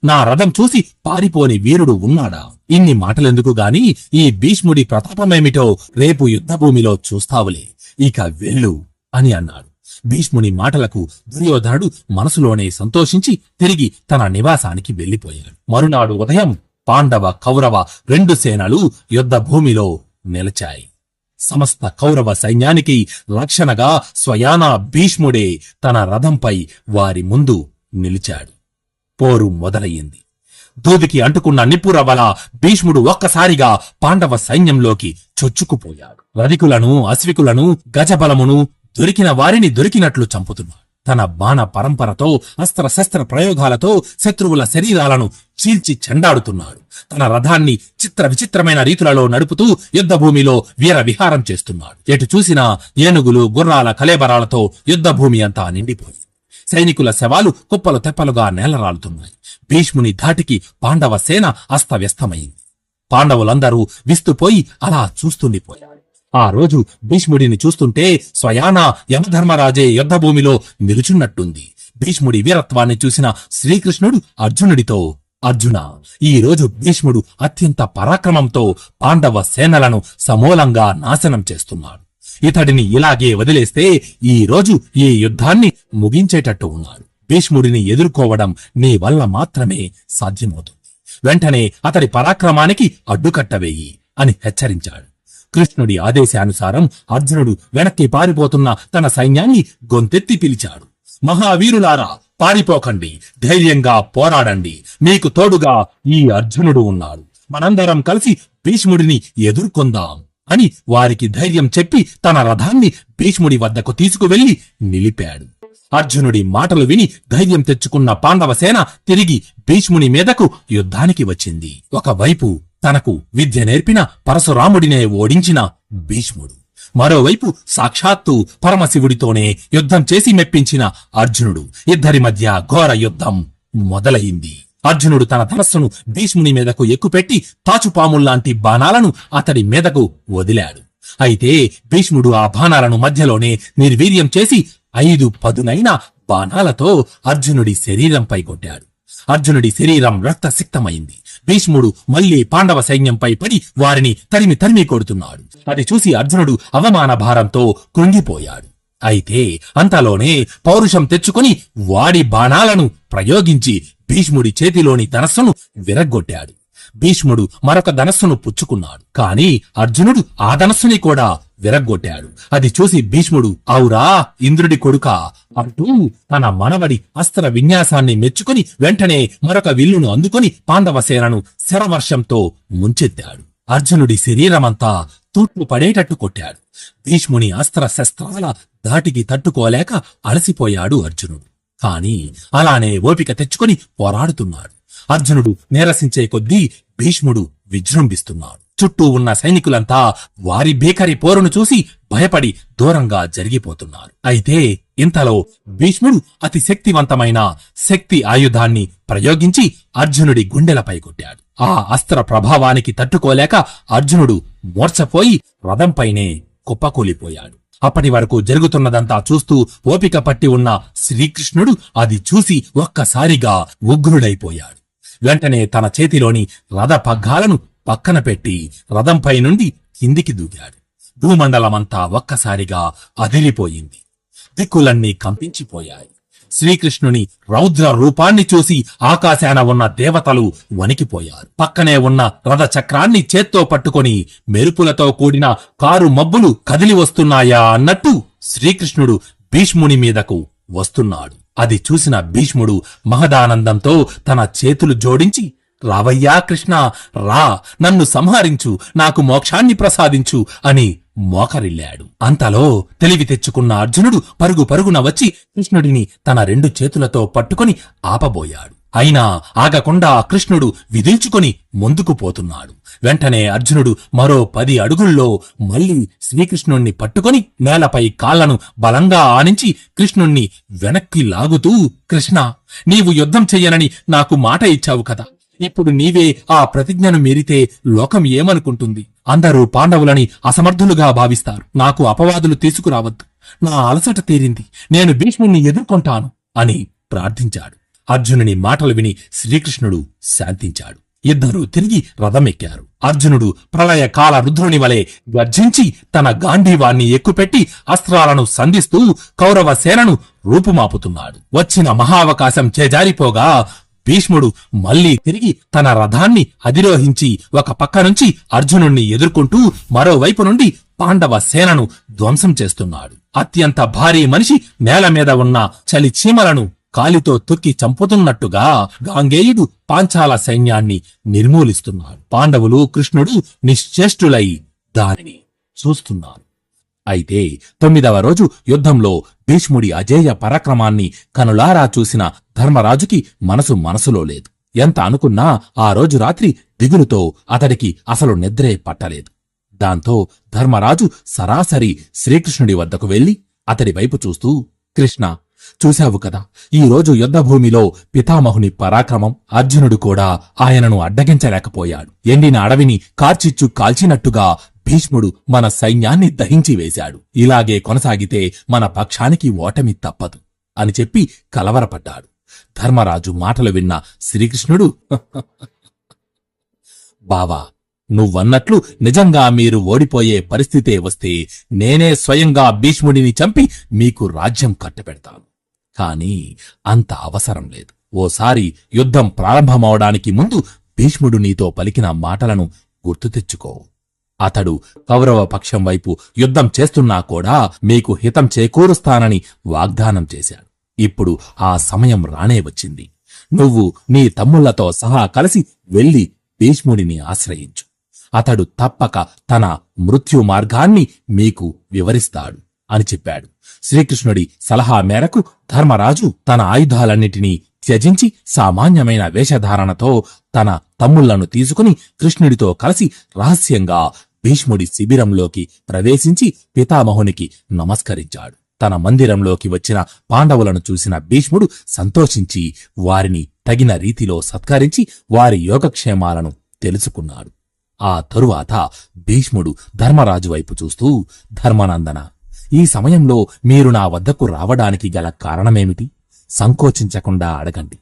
నా రథం చూసి పారిపోని వీరుడు ఉన్నాడా? ఇన్ని మాటలెందుకు గాని ఈ భీష్ముడి ప్రతాపమేమిటో రేపు యుద్ధభూమిలో చూస్తావులే. ఇక వెళ్ళు అని అన్నాడు. భీష్ముని మాటలకు దుర్యోధనుడు మనసులోనే సంతోషించి తిరిగి తన నివాసానికి వెళ్లిపోయాడు. మరునాడు ఉదయం పాండవ కౌరవ 2 సేనలు యుద్ధభూమిలో నిలిచాయి. సమస్త కౌరవ సైన్యానికి రక్షణగా స్వయానా భీష్ముడే తన రథంపై వారి ముందు నిలిచాడు. పోరు మొదలయ్యింది. దూదికి అంటుకున్న నిప్పురవ్వల భీష్ముడు ఒక్కసారిగా పాండవ సైన్యంలోకి చొచ్చుకుపోయాడు. రధికులను, అశ్వికులను, గజబలమును దొరికిన వారిని దొరికినట్లు చంపుతున్నాడు. తన బాణ పరంపరతో, అస్త్రశస్త్ర ప్రయోగాలతో శత్రువుల శరీరాలను చీల్చి చెండాడుతున్నాడు. తన రథాన్ని చిత్ర విచిత్రమైన రీతులలో నడుపుతూ యుద్ధభూమిలో వీర విహారం చేస్తున్నాడు. ఎటు చూసినా ఏనుగులు, గుర్రాల కలేబరాలతో యుద్ధభూమి అంతా నిండిపోయింది. సైనికుల శవాలు కుప్పలు తెప్పలుగా నేలరాలుతున్నాయి. భీష్ముని ధాటికి పాండవ సేన అస్తవ్యస్తమైంది. పాండవులందరూ విస్తుపోయి అలా చూస్తుండిపోయారు. ఆ రోజు భీష్ముడిని చూస్తుంటే స్వయానా యమధర్మరాజే యుద్ధభూమిలో నిలుచున్నట్టుంది. భీష్ముడి వీరత్వాన్ని చూసిన శ్రీకృష్ణుడు అర్జునుడితో, అర్జున, ఈ రోజు భీష్ముడు అత్యంత పరాక్రమంతో పాండవ సేనలను సమూలంగా నాశనం చేస్తున్నాడు. ఇతడిని ఇలాగే వదిలేస్తే ఈ రోజు ఈ యుద్ధాన్ని ముగించేటట్టు ఉన్నాడు. భీష్ముడిని ఎదుర్కోవడం నీ వల్ల మాత్రమే సాధ్యమవుతుంది. వెంటనే అతడి పరాక్రమానికి అడ్డుకట్టవేయి అని హెచ్చరించాడు. కృష్ణుడి ఆదేశానుసారం అర్జునుడు వెనక్కి పారిపోతున్న తన సైన్యాన్ని గొంతెత్తి పిలిచాడు. మహావీరులారా, పారిపోకండి, ధైర్యంగా పోరాడండి. మీకు తోడుగా ఈ అర్జునుడు ఉన్నాడు. మనందరం కలిసి భీష్ముడిని ఎదుర్కొందాం అని వారికి ధైర్యం చెప్పి తన రథాన్ని భీష్ముడి వద్దకు తీసుకువెళ్లి నిలిపాడు. అర్జునుడి మాటలు విని ధైర్యం తెచ్చుకున్న పాండవసేన తిరిగి భీష్ముని మీదకు యుద్ధానికి వచ్చింది. ఒకవైపు తనకు విద్య నేర్పిన పరశురాముడినే ఓడించిన భీష్ముడు, మరోవైపు సాక్షాత్తు పరమశివుడితోనే యుద్ధం చేసి మెప్పించిన అర్జునుడు. ఇద్దరి మధ్య ఘోర యుద్ధం మొదలయింది. అర్జునుడు తన ధనస్సును భీష్ముని మీదకు ఎక్కుపెట్టి తాచుపాముల్లాంటి బాణాలను అతడి మీదకు వదిలాడు. అయితే భీష్ముడు ఆ బాణాలను మధ్యలోనే నిర్వీర్యం చేసి 5 పదునైన బాణాలతో అర్జునుడి శరీరంపై కొట్టాడు. అర్జునుడి శరీరం రక్తసిక్తమైంది. భీష్ముడు మళ్లీ పాండవ సైన్యంపై పడి వారిని తరిమి తరిమి కొడుతున్నాడు. అది చూసి అర్జునుడు అవమాన భారంతో కృంగిపోయాడు. అయితే అంతలోనే పౌరుషం తెచ్చుకుని వాడి బాణాలను ప్రయోగించి భీష్ముడి చేతిలోని ధనస్సును విరగ్గొట్టాడు. భీష్ముడు మరొక ధనస్సును పుచ్చుకున్నాడు. కాని అర్జునుడు ఆ ధనస్సుని కూడా విరగ్గొట్టాడు. అది చూసి భీష్ముడు, ఔరా ఇంద్రుడి కొడుకా అంటూ తన మనవడి అస్త్ర విన్యాసాన్ని మెచ్చుకుని వెంటనే మరొక విల్లును అందుకుని పాండవసేనను శరవర్షంతో ముంచెత్తాడు. అర్జునుడి శరీరమంతా తూట్లు పడేటట్టు కొట్టాడు. భీష్ముని అస్త్ర శస్త్రాల ధాటికి తట్టుకోలేక అలసిపోయాడు అర్జునుడు. కాని అలానే ఓపిక తెచ్చుకుని పోరాడుతున్నాడు. అర్జునుడు నీరసించే కొద్దీ భీష్ముడు విజృంభిస్తున్నాడు. చుట్టూ ఉన్న సైనికులంతా వారి భీకరి పోరును చూసి భయపడి దూరంగా జరిగిపోతున్నారు. అయితే ఇంతలో భీష్ముడు అతి శక్తివంతమైన శక్తి ఆయుధాన్ని ప్రయోగించి అర్జునుడి గుండెలపై కొట్టాడు. ఆ అస్త్ర ప్రభావానికి తట్టుకోలేక అర్జునుడు మూర్ఛపోయి రథంపైనే కుప్పకూలిపోయాడు. అప్పటి వరకు జరుగుతున్నదంతా చూస్తూ ఓపిక పట్టి ఉన్న శ్రీకృష్ణుడు అది చూసి ఒక్కసారిగా ఉగ్రుడైపోయాడు. వెంటనే తన చేతిలోని రథ పగ్గాలను పక్కన పెట్టి రథంపై నుండి కిందికి దూకాడు. భూమండలమంతా ఒక్కసారిగా అదిరిపోయింది. దిక్కులన్నీ కంపించిపోయాయి. శ్రీకృష్ణుని రౌద్ర రూపాన్ని చూసి ఆకాశాన ఉన్న దేవతలు వణికిపోయారు. పక్కనే ఉన్న రథ చక్రాన్ని చేత్తో పట్టుకొని మెరుపులతో కూడిన కారు మబ్బులు కదిలి వస్తున్నాయా అన్నట్టు శ్రీకృష్ణుడు భీష్ముని మీదకు వస్తున్నాడు. అది చూసిన భీష్ముడు మహదానందంతో తన చేతులు జోడించి, రావయ్యా కృష్ణ, రా, నన్ను సంహరించు, నాకు మోక్షాన్ని ప్రసాదించు అని మోకరిల్లాడు. అంతలో తెలివి తెచ్చుకున్న అర్జునుడు పరుగు పరుగున వచ్చి కృష్ణుడిని తన 2 చేతులతో పట్టుకొని ఆపబోయాడు. అయినా ఆగకుండా కృష్ణుడు విదిల్చుకొని ముందుకు పోతున్నాడు. వెంటనే అర్జునుడు మరో 10 అడుగుల్లో మళ్లీ శ్రీకృష్ణుణ్ణి పట్టుకొని నేలపై కాళ్లను బలంగా ఆనించి కృష్ణుణ్ణి వెనక్కి లాగుతూ, కృష్ణ, నీవు యుద్ధం చెయ్యనని నాకు మాట ఇచ్చావు కదా, ఇప్పుడు నీవే ఆ ప్రతిజ్ఞను మీరితే లోకం ఏమనుకుంటుంది? అందరూ పాండవులని అసమర్థులుగా భావిస్తారు. నాకు అపవాదులు తీసుకురావద్దు. నా అలసట తీరింది. నేను భీష్ముణ్ణి ఎదుర్కొంటాను అని ప్రార్థించాడు. అర్జునుని మాటలు విని శ్రీకృష్ణుడు శాంతించాడు. ఇద్దరూ తిరిగి రథమెక్కారు. అర్జునుడు ప్రళయ కాల రుద్రుని వలె గర్జించి తన గాంధీవాన్ని ఎక్కుపెట్టి అస్త్రాలను సంధిస్తూ కౌరవ సేనను రూపుమాపుతున్నాడు. వచ్చిన మహావకాశం చేజారిపోగా భీష్ముడు మళ్లీ తిరిగి తన రథాన్ని అధిరోహించి ఒక పక్క నుంచి అర్జునుణ్ణి ఎదుర్కొంటూ మరోవైపు నుండి పాండవ సేనను ధ్వంసం చేస్తున్నాడు. అత్యంత భారీ మనిషి నేల మీద ఉన్న చలి చీమలను కాలితో తొక్కి చంపుతున్నట్టుగా గాంగేయుడు పాంచాల సైన్యాన్ని నిర్మూలిస్తున్నాడు. పాండవులు కృష్ణుడు నిశ్చేష్టులై దానిని చూస్తున్నారు. అయితే 9వ రోజు యుద్ధంలో భీష్ముడి అజేయ పరాక్రమాన్ని కనులారా చూసిన ధర్మరాజుకి మనసులో లేదు. ఎంత అనుకున్నా ఆ రోజు రాత్రి దిగులుతో అతడికి అసలు నిద్రే పట్టలేదు. దాంతో ధర్మరాజు సరాసరి శ్రీకృష్ణుడి వద్దకు వెళ్లి అతడి వైపు చూస్తూ, కృష్ణ, చూశావు కదా, ఈ రోజు యుద్ధభూమిలో పితామహుని పరాక్రమం. అర్జునుడు కూడా ఆయనను అడ్డగించలేకపోయాడు. ఎండిన అడవిని కార్చిచ్చు కాల్చినట్టుగా భీష్ముడు మన సైన్యాన్ని దహించి వేశాడు. ఇలాగే కొనసాగితే మన పక్షానికి ఓటమి తప్పదు అని చెప్పి కలవరపడ్డాడు. ధర్మరాజు మాటలు విన్న శ్రీకృష్ణుడు, బావా, నువ్వన్నట్లు నిజంగా మీరు ఓడిపోయే పరిస్థితే వస్తే నేనే స్వయంగా భీష్ముడిని చంపి మీకు రాజ్యం కట్టబెడతాను. కాని అంత అవసరం లేదు. ఓసారి యుద్ధం ప్రారంభమవడానికి ముందు భీష్ముడు నీతో పలికిన మాటలను గుర్తు తెచ్చుకో. అతడు కౌరవ పక్షం వైపు యుద్ధం చేస్తున్నా కూడా మీకు హితం చేకూరుస్తానని వాగ్దానం చేశాడు. ఇప్పుడు ఆ సమయం రానే వచ్చింది. నువ్వు నీ తమ్ముళ్లతో సహా కలిసి వెళ్లి భీష్ముడిని ఆశ్రయించు. అతడు తప్పక తన మృత్యు మార్గాన్ని మీకు వివరిస్తాడు అని చెప్పాడు. శ్రీకృష్ణుడి సలహా మేరకు ధర్మరాజు తన ఆయుధాలన్నిటినీ త్యజించి సామాన్యమైన వేషధారణతో తన తమ్ముళ్లను తీసుకుని కృష్ణుడితో కలిసి రహస్యంగా భీష్ముడి శిబిరంలోకి ప్రవేశించి పితామహునికి నమస్కరించాడు. తన మందిరంలోకి వచ్చిన పాండవులను చూసిన భీష్ముడు సంతోషించి వారిని తగిన రీతిలో సత్కరించి వారి యోగక్షేమాలను తెలుసుకున్నాడు. ఆ తరువాత భీష్ముడు ధర్మరాజు వైపు చూస్తూ, ధర్మనందన, ఈ సమయంలో మీరు నా వద్దకు రావడానికి గల కారణమేమిటి? సంకోచించకుండా అడగండి.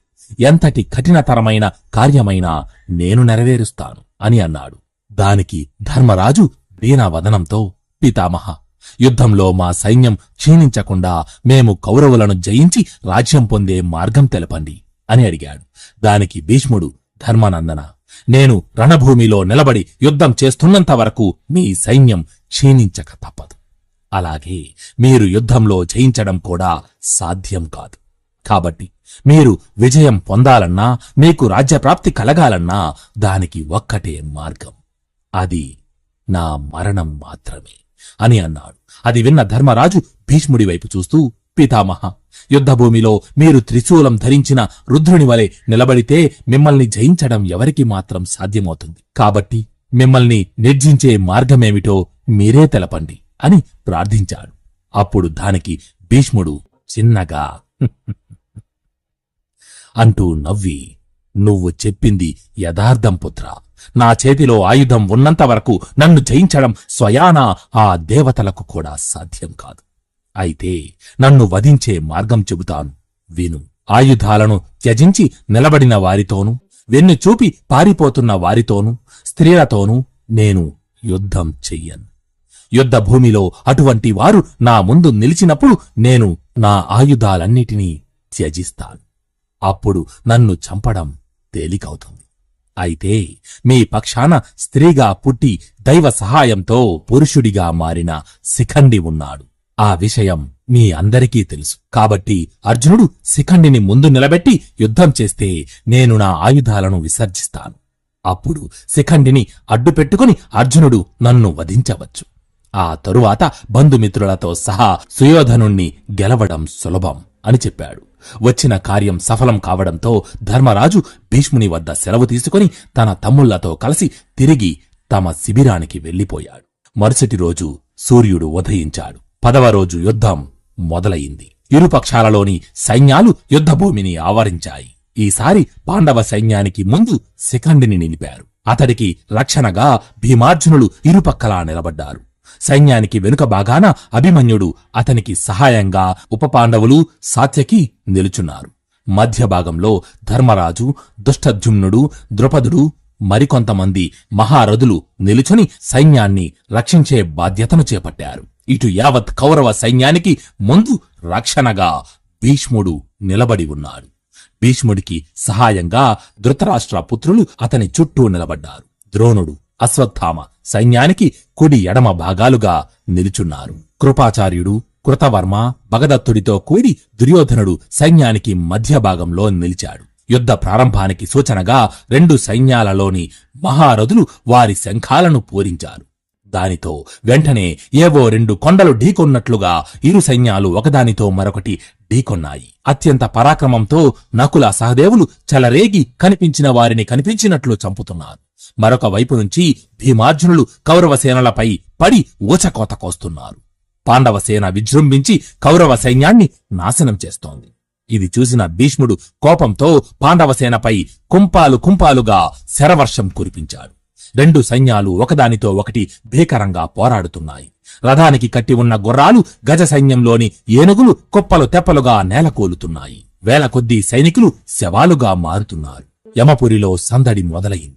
ఎంతటి కఠినతరమైన కార్యమైనా నేను నెరవేరుస్తాను అని అన్నాడు. దానికి ధర్మరాజు దీనవదనంతో, పితామహ, యుద్ధంలో మా సైన్యం క్షీణించకుండా మేము కౌరవులను జయించి రాజ్యం పొందే మార్గం తెలపండి అని అడిగాడు. దానికి భీష్ముడు, ధర్మనందన, నేను రణభూమిలో నిలబడి యుద్ధం చేస్తున్నంత వరకు మీ సైన్యం క్షీణించక తప్పదు. అలాగే మీరు యుద్ధంలో జయించడం కూడా సాధ్యం కాదు. కాబట్టి మీరు విజయం పొందాలన్నా, మీకు రాజ్యప్రాప్తి కలగాలన్నా దానికి ఒక్కటే మార్గం. అది నా మరణం మాత్రమే అని అన్నాడు. అది విన్న ధర్మరాజు భీష్ముడి వైపు చూస్తూ, పితామహ, యుద్ధభూమిలో మీరు త్రిశూలం ధరించిన రుద్రుని వలె నిలబడితే మిమ్మల్ని జయించడం ఎవరికి మాత్రం సాధ్యమవుతుంది. కాబట్టి మిమ్మల్ని నిర్జించే మార్గమేమిటో మీరే తెలపండి అని ప్రార్థించాడు. అప్పుడు దానికి భీష్ముడు చిన్నగా అంటూ నవ్వి, నువ్వు చెప్పింది యథార్థం పుత్రా. నా చేతిలో ఆయుధం ఉన్నంత వరకు నన్ను జయించడం స్వయానా ఆ దేవతలకు కూడా సాధ్యం కాదు. అయితే నన్ను వధించే మార్గం చెబుతాను, విను. ఆయుధాలను త్యజించి నిలబడిన వారితోనూ, వెన్ను చూపి పారిపోతున్న వారితోనూ, స్త్రీలతోనూ నేను యుద్ధం చెయ్యను. యుద్ధభూమిలో అటువంటి వారు నా ముందు నిలిచినప్పుడు నేను నా ఆయుధాలన్నిటినీ త్యజిస్తాను. అప్పుడు నన్ను చంపడం తేలికవుతుంది. అయితే మీ పక్షాన స్త్రీగా పుట్టి దైవ సహాయంతో పురుషుడిగా మారిన శిఖండి ఉన్నాడు. ఆ విషయం మీ అందరికీ తెలుసు. కాబట్టి అర్జునుడు శిఖండిని ముందు నిలబెట్టి యుద్ధం చేస్తే నేను నా ఆయుధాలను విసర్జిస్తాను. అప్పుడు శిఖండిని అడ్డుపెట్టుకుని అర్జునుడు నన్ను వధించవచ్చు. ఆ తరువాత బంధుమిత్రులతో సహా సుయోధనుణ్ణి గెలవడం సులభం అని చెప్పాడు. వచ్చిన కార్యం సఫలం కావడంతో ధర్మరాజు భీష్ముని వద్ద సెలవు తీసుకుని తన తమ్ముళ్లతో కలిసి తిరిగి తమ శిబిరానికి వెళ్లిపోయాడు. మరుసటి రోజు సూర్యుడు ఉదయించాడు. 10వ రోజు యుద్ధం మొదలయింది. ఇరుపక్షాలలోని సైన్యాలు యుద్ధభూమిని ఆవరించాయి. ఈసారి పాండవ సైన్యానికి ముందు శిఖండిని నిలిపారు. అతడికి రక్షణగా భీమార్జునులు ఇరుపక్కలా నిలబడ్డారు. సైన్యానికి వెనుక భాగాన అభిమన్యుడు, అతనికి సహాయంగా ఉపపాండవులు, సాత్యకి నిలుచున్నారు. మధ్య భాగంలో ధర్మరాజు, దుష్టద్యుమ్నుడు, ద్రుపదుడు, మరికొంతమంది మహారథులు నిలుచుని సైన్యాన్ని రక్షించే బాధ్యతను చేపట్టారు. ఇటు యావత్ కౌరవ సైన్యానికి ముందు రక్షణగా భీష్ముడు నిలబడి ఉన్నాడు. భీష్ముడికి సహాయంగా ధృతరాష్ట్ర పుత్రులు అతని చుట్టూ నిలబడ్డారు. ద్రోణుడు, అశ్వత్థామ సైన్యానికి కుడి ఎడమ భాగాలుగా నిలుచున్నారు. కృపాచార్యుడు, కృతవర్మ, భగదత్తుడితో కూడి దుర్యోధనుడు సైన్యానికి మధ్య భాగంలో నిలిచాడు. యుద్ధ ప్రారంభానికి సూచనగా 2 సైన్యాలలోని మహారథులు వారి శంఖాలను పూరించారు. దానితో వెంటనే ఏవో 2 కొండలు ఢీకొన్నట్లుగా ఇరు సైన్యాలు ఒకదానితో మరొకటి ఢీకొన్నాయి. అత్యంత పరాక్రమంతో నకుల సహదేవులు చెలరేగి కనిపించిన వారిని కనిపించినట్లు చంపుతున్నారు. మరొక వైపు నుంచి భీమార్జునులు కౌరవసేనలపై పడి ఊచకోత కోస్తున్నారు. పాండవసేన విజృంభించి కౌరవ సైన్యాన్ని నాశనం చేస్తోంది. ఇది చూసిన భీష్ముడు కోపంతో పాండవసేనపై కుంపాలుగా శరవర్షం కురిపించాడు. 2 సైన్యాలు ఒకదానితో ఒకటి భీకరంగా పోరాడుతున్నాయి. రథానికి కట్టి ఉన్న గుర్రాలు, గజ సైన్యంలోని ఏనుగులు కుప్పలు తెప్పలుగా నేలకూలుతున్నాయి. వేల కొద్దీ సైనికులు శవాలుగా మారుతున్నారు. యమపురిలో సందడి మొదలయింది.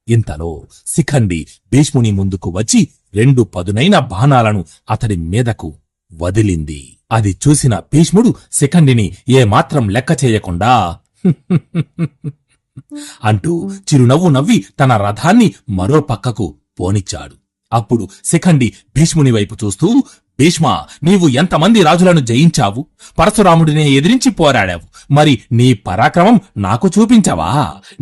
ఇంతలో శిఖండి భీష్ముని ముందుకు వచ్చి 2 పదునైన బాణాలను అతడి మీదకు వదిలింది. అది చూసిన భీష్ముడు శిఖండిని ఏమాత్రం లెక్క చేయకుండా అంటూ చిరునవ్వు నవ్వి తన రథాన్ని మరో పక్కకు పోనిచ్చాడు. అప్పుడు శిఖండి భీష్ముని వైపు చూస్తూ, భీష్మా, నీవు ఎంతమంది రాజులను జయించావు? పరశురాముడినే ఎదిరించి పోరాడావు. మరి నీ పరాక్రమం నాకు చూపించవా?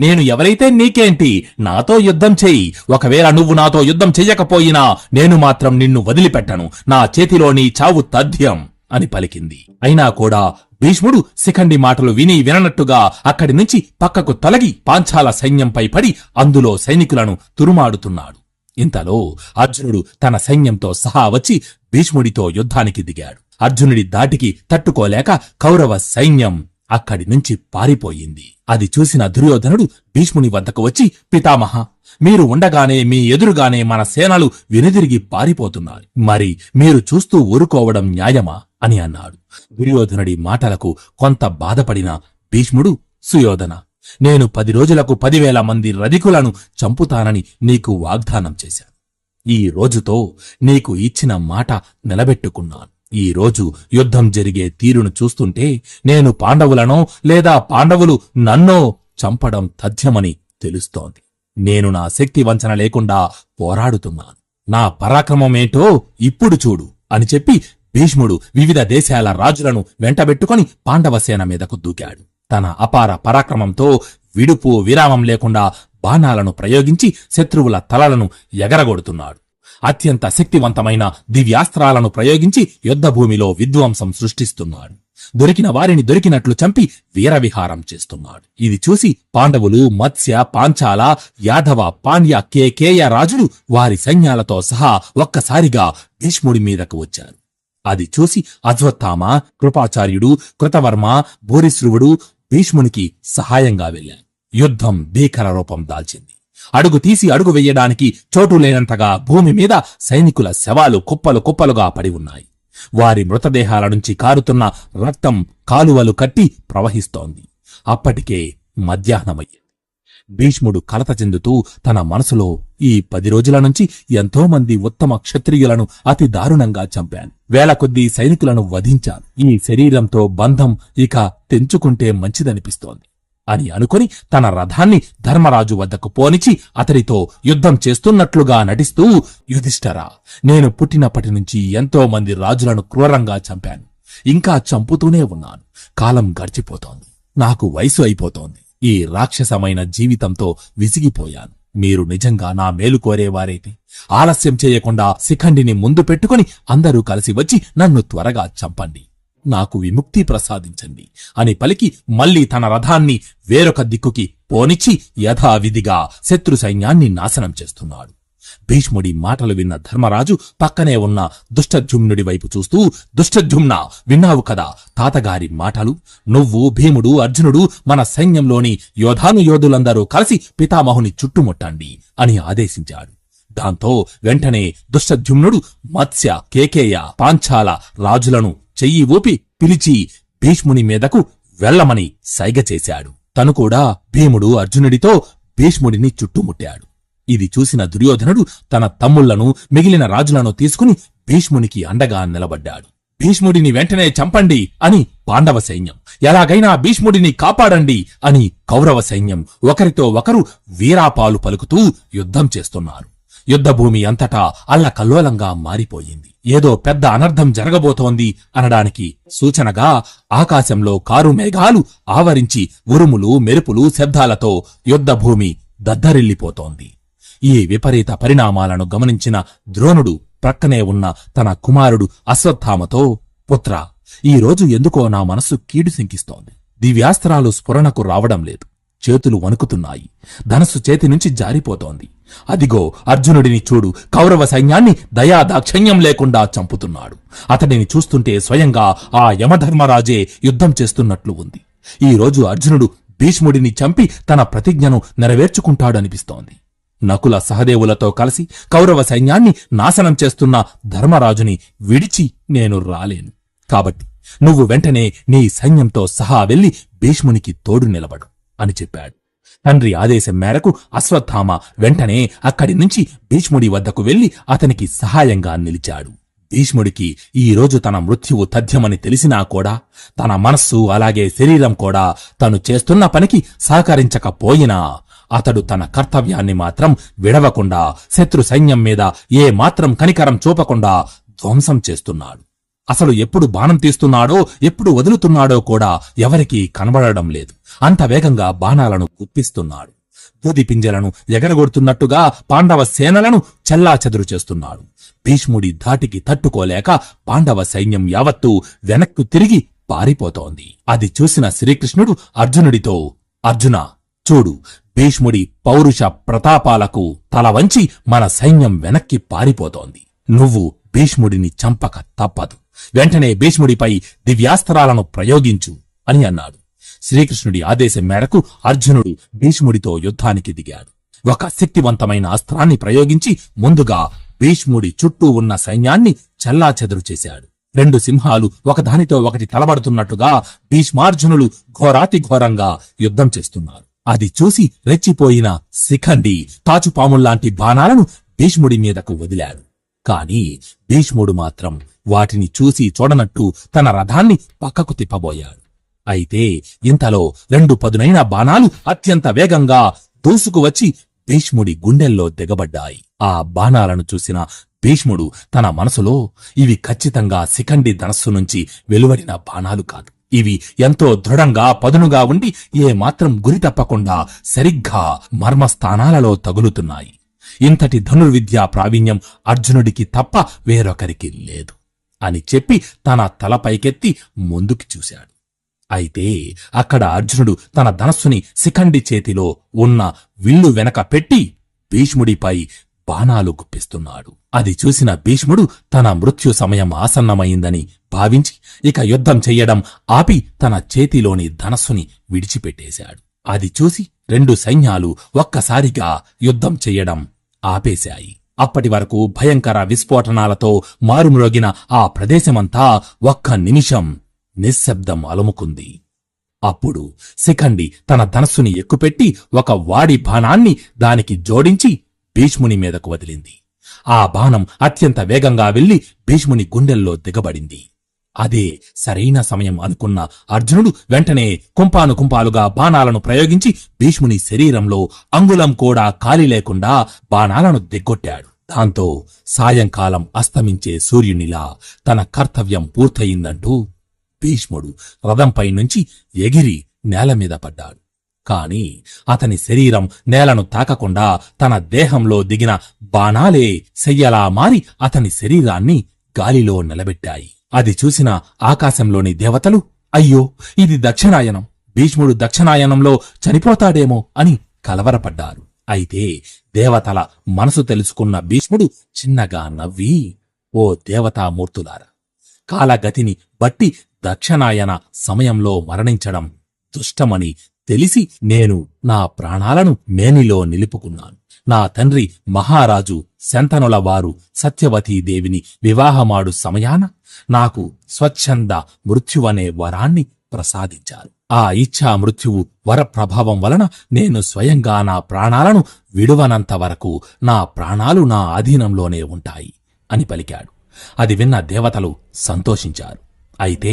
నేను ఎవరైతే నీకేంటి, నాతో యుద్ధం చెయ్యి. ఒకవేళ నువ్వు నాతో యుద్ధం చెయ్యకపోయినా నేను మాత్రం నిన్ను వదిలిపెట్టను. నా చేతిలో నీ చావు తథ్యం అని పలికింది. అయినా కూడా భీష్ముడు శిఖండి మాటలు విని విననట్టుగా అక్కడి నుంచి పక్కకు తొలగి పాంచాల సైన్యంపై పడి అందులో సైనికులను తురుమాడుతున్నాడు. ఇంతలో అర్జునుడు తన సైన్యంతో సహా వచ్చి భీష్ముడితో యుద్ధానికి దిగాడు. అర్జునుడి దాటికి తట్టుకోలేక కౌరవ సైన్యం అక్కడి నుంచి పారిపోయింది. అది చూసిన దుర్యోధనుడు భీష్ముని వద్దకు వచ్చి, పితామహ, మీరు ఉండగానే మీ ఎదురుగానే మన సేనలు వెనుదిరిగి పారిపోతున్నారు. మరి మీరు చూస్తూ ఊరుకోవడం న్యాయమా అని అన్నాడు. దుర్యోధనుడి మాటలకు కొంత బాధపడిన భీష్ముడు, సుయోధన, నేను 10 రోజులకు 10,000 మంది రధికులను చంపుతానని నీకు వాగ్దానం చేశాను. ఈ రోజుతో నీకు ఇచ్చిన మాట నిలబెట్టుకున్నాను. ఈ రోజు యుద్ధం జరిగే తీరును చూస్తుంటే నేను పాండవులనో లేదా పాండవులు నన్నో చంపడం తథ్యమని తెలుస్తోంది. నేను నా శక్తి వంచన లేకుండా పోరాడుతున్నాను. నా పరాక్రమమేంటో ఇప్పుడు చూడు అని చెప్పి భీష్ముడు వివిధ దేశాల రాజులను వెంటబెట్టుకుని పాండవసేన మీదకు దూకాడు. తన అపార పరాక్రమంతో విడుపు విరామం లేకుండా బాణాలను ప్రయోగించి శత్రువుల తలలను ఎగరగొడుతున్నాడు. అత్యంత శక్తివంతమైన దివ్యాస్త్రాలను ప్రయోగించి యుద్ధభూమిలో విధ్వంసం సృష్టిస్తున్నాడు. దొరికిన వారిని దొరికినట్లు చంపి వీరవిహారం చేస్తున్నాడు. ఇది చూసి పాండవులు, మత్స్య, పాంచాల, యాదవ, పాండ్య, కేకేయ రాజులు వారి సైన్యాలతో సహా ఒక్కసారిగా భీష్ముడి మీదకు వచ్చారు. అది చూసి అశ్వత్థామ, కృపాచార్యుడు, కృతవర్మ, భూరిశ్రువుడు భీష్మునికి సహాయంగా వెళ్లారు. యుద్ధం భీకర రూపం దాల్చింది. అడుగు తీసి అడుగు వెయ్యడానికి చోటు లేనంతగా భూమి మీద సైనికుల శవాలు కుప్పలు కుప్పలుగా పడి ఉన్నాయి. వారి మృతదేహాల నుంచి కారుతున్న రక్తం కాలువలు కట్టి ప్రవహిస్తోంది. అప్పటికే మధ్యాహ్నమయ్యింది. భీష్ముడు కలత చెందుతూ తన మనసులో ఈ 10 రోజుల నుంచి ఎంతోమంది ఉత్తమ క్షత్రియులను అతి దారుణంగా చంపాను, వేల కొద్దీ సైనికులను వధించాను, ఈ శరీరంతో బంధం ఇక తెంచుకుంటే మంచిదనిపిస్తోంది అని అనుకుని తన రథాన్ని ధర్మరాజు వద్దకు పోనిచి అతడితో యుద్ధం చేస్తున్నట్లుగా నటిస్తూ, యుధిష్ఠరా, నేను పుట్టినప్పటి నుంచి ఎంతో మంది రాజులను క్రూరంగా చంపాను, ఇంకా చంపుతూనే ఉన్నాను. కాలం గడిచిపోతోంది, నాకు వయసు అయిపోతోంది. ఈ రాక్షసమైన జీవితంతో విసిగిపోయాను. మీరు నిజంగా నా మేలు కోరేవారైతే ఆలస్యం చేయకుండా శిఖండిని ముందు పెట్టుకుని అందరూ కలిసి వచ్చి నన్ను త్వరగా చంపండి, నాకు విముక్తి ప్రసాదించండి అని పలికి మళ్లీ తన రథాన్ని వేరొక దిక్కుకి పోనిచ్చి యథావిధిగా శత్రు సైన్యాన్ని నాశనం చేస్తున్నాడు. భీష్ముడి మాటలు విన్న ధర్మరాజు పక్కనే ఉన్న దుష్టజుమ్నుడి వైపు చూస్తూ, దుష్టజుమ్నా, విన్నావు కదా తాతగారి మాటలు? నువ్వు, భీముడు, అర్జునుడు, మన సైన్యంలోని యోధులందరూ కలిసి పితామహుని చుట్టుముట్టండి అని ఆదేశించాడు. దాంతో వెంటనే దుష్టజుమ్నుడు మత్స్య, కేకేయ, పాంచాల రాజులను చెయ్యి ఊపి పిలిచి భీష్ముని మీదకు వెళ్లమని సైగ చేశాడు. తను కూడా భీముడు, అర్జునుడితో భీష్ముడిని చుట్టుముట్టాడు. ఇది చూసిన దుర్యోధనుడు తన తమ్ముళ్లను, మిగిలిన రాజులను తీసుకుని భీష్మునికి అండగా నిలబడ్డాడు. భీష్ముడిని వెంటనే చంపండి అని పాండవ సైన్యం, ఎలాగైనా భీష్ముడిని కాపాడండి అని కౌరవ సైన్యం ఒకరితో ఒకరు వీరాపాలు పలుకుతూ యుద్ధం చేస్తున్నారు. యుద్ధభూమి అంతటా అల్లకల్లోలంగా మారిపోయింది. ఏదో పెద్ద అనర్థం జరగబోతోంది అనడానికి సూచనగా ఆకాశంలో కారు మేఘాలు ఆవరించి ఉరుములు, మెరుపులు, శబ్దాలతో యుద్ధభూమి దద్దరిల్లిపోతోంది. ఈ విపరీత పరిణామాలను గమనించిన ద్రోణుడు ప్రక్కనే ఉన్న తన కుమారుడు అశ్వత్థామతో, పుత్రా, ఈరోజు ఎందుకో నా మనస్సు కీడు శంకిస్తోంది. దివ్యాస్త్రాలు స్ఫురణకు రావడం లేదు, చేతులు వణుకుతున్నాయి, ధనస్సు చేతి నుంచి జారిపోతోంది. అదిగో అర్జునుడిని చూడు, కౌరవ సైన్యాన్ని దయాదాక్షణ్యం లేకుండా చంపుతున్నాడు. అతడిని చూస్తుంటే స్వయంగా ఆ యమధర్మరాజే యుద్ధం చేస్తున్నట్లు ఉంది. ఈ రోజు అర్జునుడు భీష్ముడిని చంపి తన ప్రతిజ్ఞను నెరవేర్చుకుంటాడనిపిస్తోంది. నకుల సహదేవులతో కలిసి కౌరవ సైన్యాన్ని నాశనం చేస్తున్న ధర్మరాజుని విడిచి నేను రాలేను. కాబట్టి నువ్వు వెంటనే నీ సైన్యంతో సహా వెళ్లి భీష్మునికి తోడు నిలబడు అని చెప్పాడు. తండ్రి ఆదేశం మేరకు అశ్వత్థామ వెంటనే అక్కడి నుంచి భీష్ముడి వద్దకు వెళ్లి అతనికి సహాయంగా నిలిచాడు. భీష్ముడికి ఈరోజు తన మృత్యువు తథ్యమని తెలిసినా కూడా తన మనస్సు అలాగే శరీరం కూడా తను చేస్తున్న పనికి సహకరించకపోయినా అతడు తన కర్తవ్యాన్ని మాత్రం విడవకుండా శత్రు సైన్యం మీద ఏ మాత్రం కనికరం చూపకుండా ధ్వంసం చేస్తున్నాడు. అసలు ఎప్పుడు బాణం తీస్తున్నాడో ఎప్పుడు వదులుతున్నాడో కూడా ఎవరికీ కనబడడం లేదు. అంత వేగంగా బాణాలను గుప్పిస్తున్నాడు. దూది పింజలను ఎగరగొడుతున్నట్టుగా పాండవ సేనలను చెల్లాచెదురు చేస్తున్నాడు. భీష్ముడి ధాటికి తట్టుకోలేక పాండవ సైన్యం యావత్తూ వెనక్కు తిరిగి పారిపోతోంది. అది చూసిన శ్రీకృష్ణుడు అర్జునుడితో, అర్జున, చూడు, భీష్ముడి పౌరుష ప్రతాపాలకు తల వంచి మన సైన్యం వెనక్కి పారిపోతోంది. నువ్వు భీష్ముడిని చంపక తప్పదు. వెంటనే భీష్ముడిపై దివ్యాస్త్రాలను ప్రయోగించు అని అన్నాడు. శ్రీకృష్ణుడి ఆదేశం మేరకు అర్జునుడు భీష్ముడితో యుద్ధానికి దిగాడు. ఒక శక్తివంతమైన అస్త్రాన్ని ప్రయోగించి ముందుగా భీష్ముడి చుట్టూ ఉన్న సైన్యాన్ని చెల్లాచెదురు చేశాడు. 2 సింహాలు ఒకదానితో ఒకటి తలబడుతున్నట్టుగా భీష్మార్జునులు ఘోరాతిఘోరంగా యుద్ధం చేస్తున్నారు. అది చూసి రెచ్చిపోయిన శిఖండి తాచుపాముల్లాంటి బాణాలను భీష్ముడి మీదకు వదిలాడు. కాని భీష్ముడు మాత్రం వాటిని చూసి చూడనట్టు తన రథాన్ని పక్కకు తిప్పబోయాడు. అయితే ఇంతలో 2 పదునైన బాణాలు అత్యంత వేగంగా దూసుకువచ్చి భీష్ముడి గుండెల్లో దిగబడ్డాయి. ఆ బాణాలను చూసిన భీష్ముడు తన మనసులో, ఇవి ఖచ్చితంగా శిఖండి ధనస్సు నుంచి వెలువడిన బాణాలు కాదు. ఇవి ఎంతో దృఢంగా పదునుగా ఉండి ఏమాత్రం గురి తప్పకుండా సరిగ్గా మర్మస్థానాలలో తగులుతున్నాయి. ఇంతటి ధనుర్విద్యా ప్రావీణ్యం అర్జునుడికి తప్ప వేరొకరికి లేదు అని చెప్పి తన తల పైకెత్తి ముందుకి చూశాడు. అయితే అక్కడ అర్జునుడు తన ధనస్సుని శిఖండి చేతిలో ఉన్న విల్లు వెనక పెట్టి భీష్ముడిపై బాణాలు గుప్పిస్తున్నాడు. అది చూసిన భీష్ముడు తన మృత్యు సమయం ఆసన్నమైందని భావించి ఇక యుద్ధం చెయ్యడం ఆపి తన చేతిలోని ధనస్సుని విడిచిపెట్టేశాడు. అది చూసి రెండు సైన్యాలు ఒక్కసారిగా యుద్ధం చెయ్యడం ఆపేశాయి. అప్పటి వరకు భయంకర విస్ఫోటనాలతో మారుమ్రోగిన ఆ ప్రదేశమంతా ఒక్క నిమిషం నిశ్శబ్దం అలుముకుంది. అప్పుడు శిఖండి తన ధనస్సుని ఎక్కుపెట్టి ఒక వాడి బాణాన్ని దానికి జోడించి భీష్ముని మీదకు వదిలింది. ఆ బాణం అత్యంత వేగంగా వెళ్లి భీష్ముని గుండెల్లో దిగబడింది. అదే సరైన సమయం అనుకున్న అర్జునుడు వెంటనే కుంపాలుగా బాణాలను ప్రయోగించి భీష్ముని శరీరంలో అంగుళం కూడా ఖాళీ లేకుండా బాణాలను దిగ్గొట్టాడు. దాంతో సాయంకాలం అస్తమించే సూర్యునిలా తన కర్తవ్యం పూర్తయిందంటూ భీష్ముడు రథంపై నుంచి ఎగిరి నేలమీద పడ్డాడు. కాని అతని శరీరం నేలను తాకకుండా తన దేహంలో దిగిన బాణాలే శయ్యలా మారి అతని శరీరాన్ని గాలిలో నిలబెట్టాయి. అది చూసిన ఆకాశంలోని దేవతలు, అయ్యో ఇది దక్షిణాయనం, భీష్ముడు దక్షిణాయనంలో చనిపోతాడేమో అని కలవరపడ్డారు. అయితే దేవతల మనసు తెలుసుకున్న భీష్ముడు చిన్నగా నవ్వి, ఓ దేవతామూర్తులారా, కాలగతిని బట్టి దక్షిణాయన సమయంలో మరణించడం దుష్టమని తెలిసి నేను నా ప్రాణాలను మేనిలో నిలుపుకున్నాను. నా తండ్రి మహారాజు శంతనుల వారు సత్యవతీదేవిని వివాహమాడు సమయాన నాకు స్వచ్ఛంద మృత్యువనే వరాన్ని ప్రసాదించారు. ఆ ఇచ్ఛా మృత్యువు వరప్రభావం వలన నేను స్వయంగా నా ప్రాణాలను విడువనంత వరకు నా ప్రాణాలు నా అధీనంలోనే ఉంటాయి అని పలికాడు. అది విన్న దేవతలు సంతోషించారు. అయితే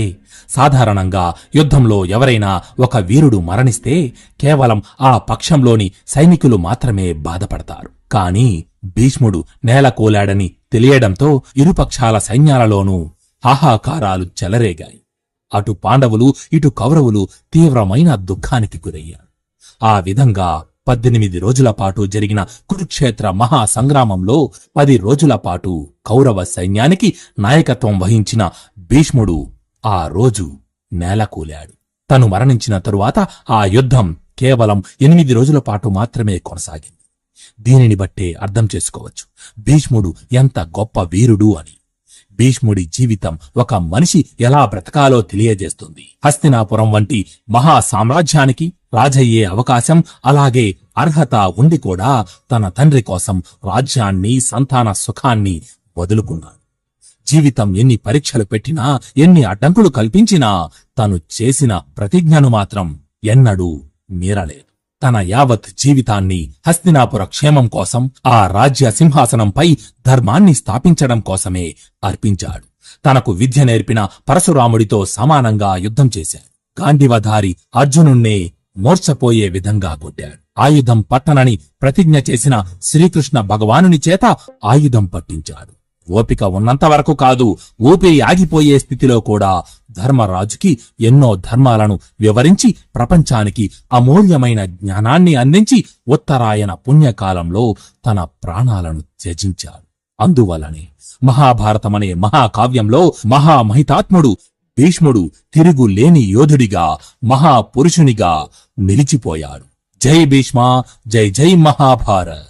సాధారణంగా యుద్ధంలో ఎవరైనా ఒక వీరుడు మరణిస్తే కేవలం ఆ పక్షంలోని సైనికులు మాత్రమే బాధపడతారు. కాని భీష్ముడు నేలకూలాడని తెలియడంతో ఇరుపక్షాల సైన్యాలలోనూ హాహాకారాలు చెలరేగాయి. అటు పాండవులు ఇటు కౌరవులు తీవ్రమైన దుఃఖానికి గురయ్యారు. ఆ విధంగా 18 రోజుల పాటు జరిగిన కురుక్షేత్ర మహాసంగ్రామంలో 10 రోజుల పాటు కౌరవ సైన్యానికి నాయకత్వం వహించిన భీష్ముడు ఆ రోజు నేలకూలాడు. తను మరణించిన తరువాత ఆ యుద్ధం కేవలం 8 రోజుల పాటు మాత్రమే కొనసాగింది. దీనిని బట్టే అర్థం చేసుకోవచ్చు భీష్ముడు ఎంత గొప్ప వీరుడు అని. భీష్ముడి జీవితం ఒక మనిషి ఎలా బ్రతకాలో తెలియజేస్తుంది. హస్తినాపురం వంటి మహా సామ్రాజ్యానికి రాజయ్యే అవకాశం, అలాగే అర్హత ఉండి కూడా తన తండ్రి కోసం రాజ్యాన్ని, సంతాన సుఖాన్ని వదులుకున్నాడు. జీవితం ఎన్ని పరీక్షలు పెట్టినా, ఎన్ని అడ్డంకులు కల్పించినా తను చేసిన ప్రతిజ్ఞను మాత్రం ఎన్నడూ మీరలేదు. తన యావత్ జీవితాన్ని హస్తినాపుర క్షేమం కోసం, ఆ రాజ్య సింహాసనంపై ధర్మాన్ని స్థాపించడం కోసమే అర్పించాడు. తనకు విద్య నేర్పిన పరశురాముడితో సమానంగా యుద్ధం చేశాడు. గాంధీవధారి అర్జునుణ్ణే మోర్చపోయే విధంగా కొట్టాడు. ఆయుధం పట్టనని ప్రతిజ్ఞ చేసిన శ్రీకృష్ణ భగవానుని చేత ఆయుధం పట్టించాడు. ఓపిక ఉన్నంత వరకు కాదు, ఊపిరి ఆగిపోయే స్థితిలో కూడా ధర్మరాజుకి ఎన్నో ధర్మాలను వివరించి ప్రపంచానికి అమూల్యమైన జ్ఞానాన్ని అందించి ఉత్తరాయణ పుణ్యకాలంలో తన ప్రాణాలను త్యజించాడు. అందువలనే మహాభారతమనే మహాకావ్యంలో మహామహితాత్ముడు భీష్ముడు తిరుగులేని యోధుడిగా, మహాపురుషునిగా నిలిచిపోయాడు. జై భీష్మ, జై జై మహాభారత్.